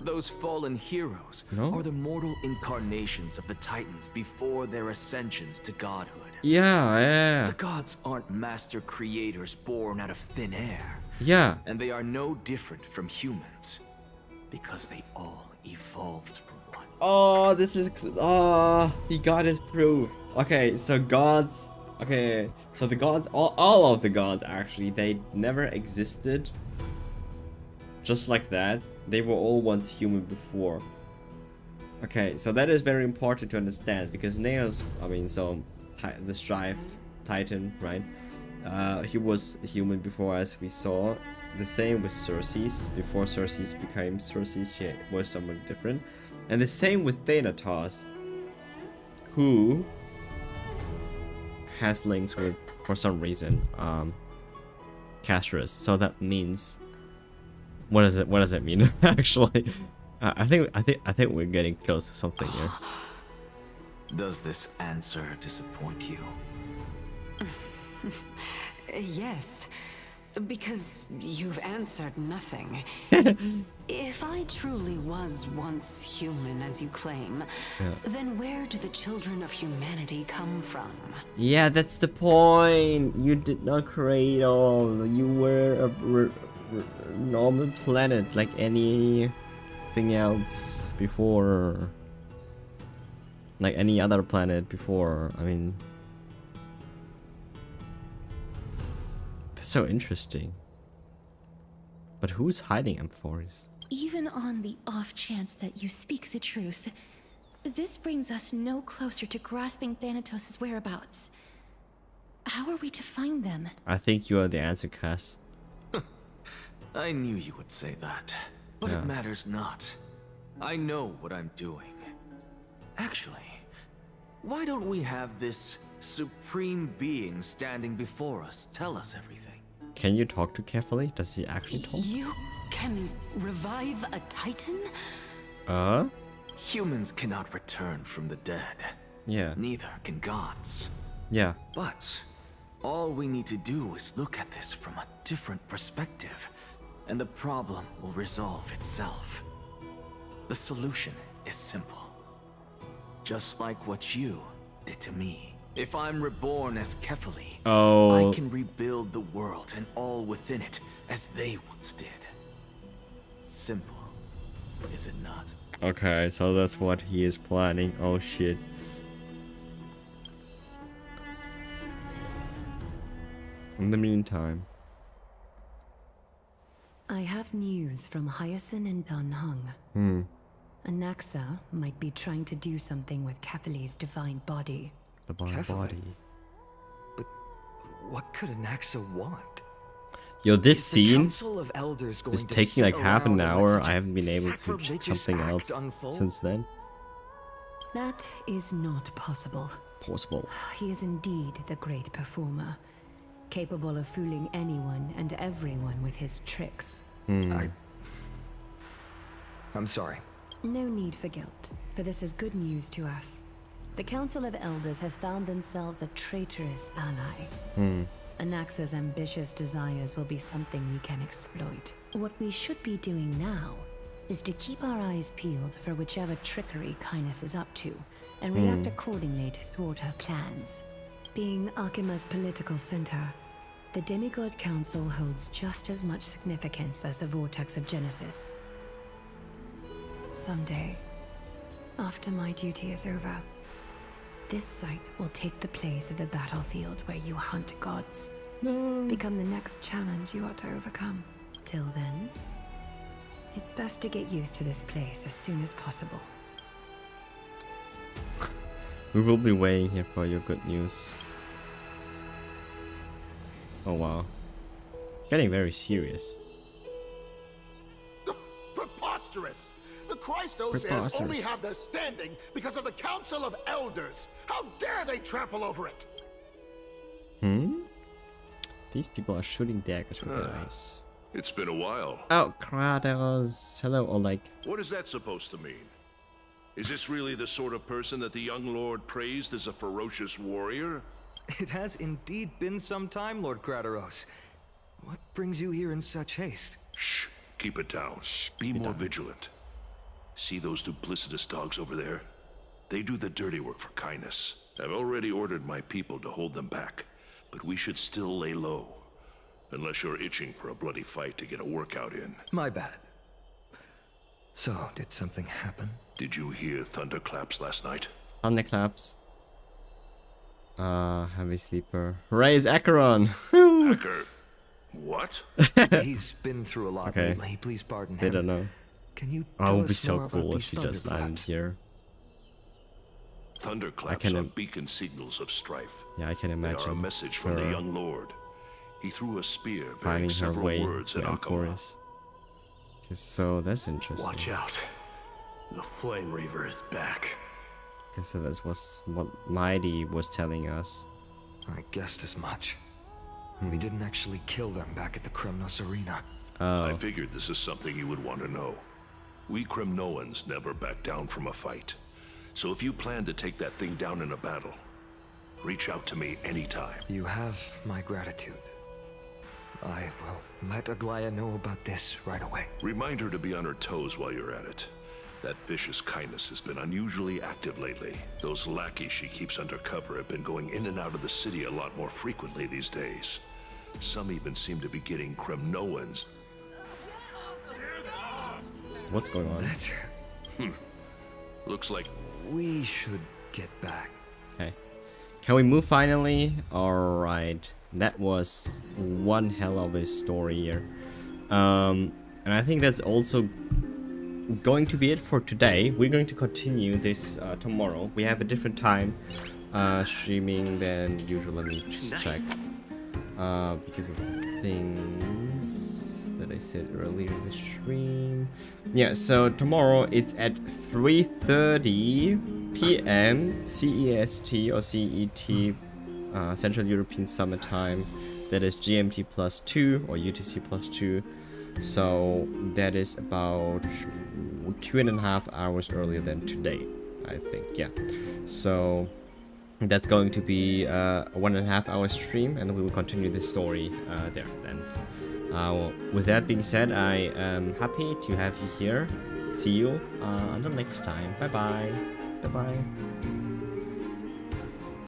Those fallen heroes No? are the mortal incarnations of the Titans before their ascensions to godhood. Yeah. The gods aren't master creators born out of thin air. Yeah. And they are no different from humans. Because they all evolved from one. Oh, this is... Oh, he got his proof. Okay, so gods... Okay, so the gods... All of the gods, actually, they never existed. Just like that. They were all once human before. Okay, so that is very important to understand. Because Neos... I mean, so... The Strife Titan, right? He was human before, as we saw. The same with Circes. Before Circes became Circes, she was someone different. And the same with Thanatos, who has links with, for some reason, Castrus. So that means, what does it mean? Actually, I think we're getting close to something here. Does this answer disappoint you? Yes, because you've answered nothing. If I truly was once human, as you claim, then where do the children of humanity come from? Yeah, that's the point. You did not create all. You were a normal planet like anything else before. Like any other planet before. I mean, that's so interesting. But who's hiding Amphoris? Even on the off chance that you speak the truth, this brings us no closer to grasping Thanatos' whereabouts. How are we to find them? I think you are the answer, Cass. I knew you would say that. But Yeah. it matters not. I know what I'm doing. Actually, why don't we have this supreme being standing before us tell us everything? Can you talk to carefully? Does he actually talk? You can revive a titan? Humans cannot return from the dead. Yeah. Neither can gods. Yeah. But all we need to do is look at this from a different perspective, and the problem will resolve itself. The solution is simple. Just like what you did to me. If I'm reborn as Kefali, Oh. I can rebuild the world and all within it as they once did. Simple, is it not? Okay, so that's what he is planning. Oh shit. In the meantime. I have news from Hyacinth and Dan Hung. Anaxa might be trying to do something with Kefali's divine body. The body. But what could Anaxa want? Yo, this Is the scene Council of Elders going is to taking like sit half an around and hour. let such I a haven't been able to check sacrilegious something act else unfold? since then. That is not possible. Possible. He is indeed the great performer, capable of fooling anyone and everyone with his tricks. I'm sorry. No need for guilt, for this is good news to us. The Council of Elders has found themselves a traitorous ally. Anaxa's ambitious desires will be something we can exploit. What we should be doing now is to keep our eyes peeled for whichever trickery Kynus is up to, and react accordingly to thwart her plans. Being Akima's political center, the Demigod Council holds just as much significance as the Vortex of Genesis. Someday, after my duty is over, this site will take the place of the battlefield where you hunt gods. Become the next challenge you ought to overcome. Till then, it's best to get used to this place as soon as possible. We will be waiting here for your good news. Oh wow. Getting very serious. Preposterous! The Christos heirs only have their standing because of the Council of Elders. How dare they trample over it? These people are shooting daggers with their eyes. It's been a while. Oh, Kratos. Hello, Oleg. What is that supposed to mean? Is this really the sort of person that the young lord praised as a ferocious warrior? It has indeed been some time, Lord Kratos. What brings you here in such haste? Shh. Keep it down. Be more vigilant. See those duplicitous dogs over there? They do the dirty work for kindness. I've already ordered my people to hold them back, but we should still lay low. Unless you're itching for a bloody fight to get a workout in. My bad. So, did something happen? Did you hear thunderclaps last night? Thunderclaps. Heavy sleeper. Raise Acheron. Acker. What? He's been through a lot Okay. lately. Please pardon They him. don't know. Can you Oh, it tell would be us so more cool about if she these just landed thunderclaps? here. Thunderclaps can are im- beacon signals of strife. Yeah, I can They are a imagine message from the her young lord. He threw a spear bearing finding her several way words to at Akama. Emporus. Okay, so that's interesting. Watch out. The Flame Reaver is back. Okay, so that's what Mighty was telling us. I guessed as much. We didn't actually kill them back at the Kremnos arena. I figured this is something you would want to know. We Kremnoans never back down from a fight. So if you plan to take that thing down in a battle, reach out to me anytime. You have my gratitude. I will let Aglaya know about this right away. Remind her to be on her toes while you're at it. That vicious kindness has been unusually active lately. Those lackeys she keeps undercover have been going in and out of the city a lot more frequently these days. Some even seem to be getting Kremnoans. What's going on? That's... Looks like We should get back. Okay. Can we move finally? Alright. That was one hell of a story here. And I think that's also going to be it for today. We're going to continue this tomorrow. We have a different time streaming than usual. Let me just check. Because of the things that I said earlier in the stream. Yeah, so tomorrow it's at 3:30 p.m. CEST or CET, Central European Summer Time. That is GMT +2 or UTC +2. So that is about 2.5 hours earlier than today, I think. Yeah. So that's going to be a 1.5 hour stream, and we will continue this story there then. With that being said, I am happy to have you here. See you until next time. Bye bye. Bye bye.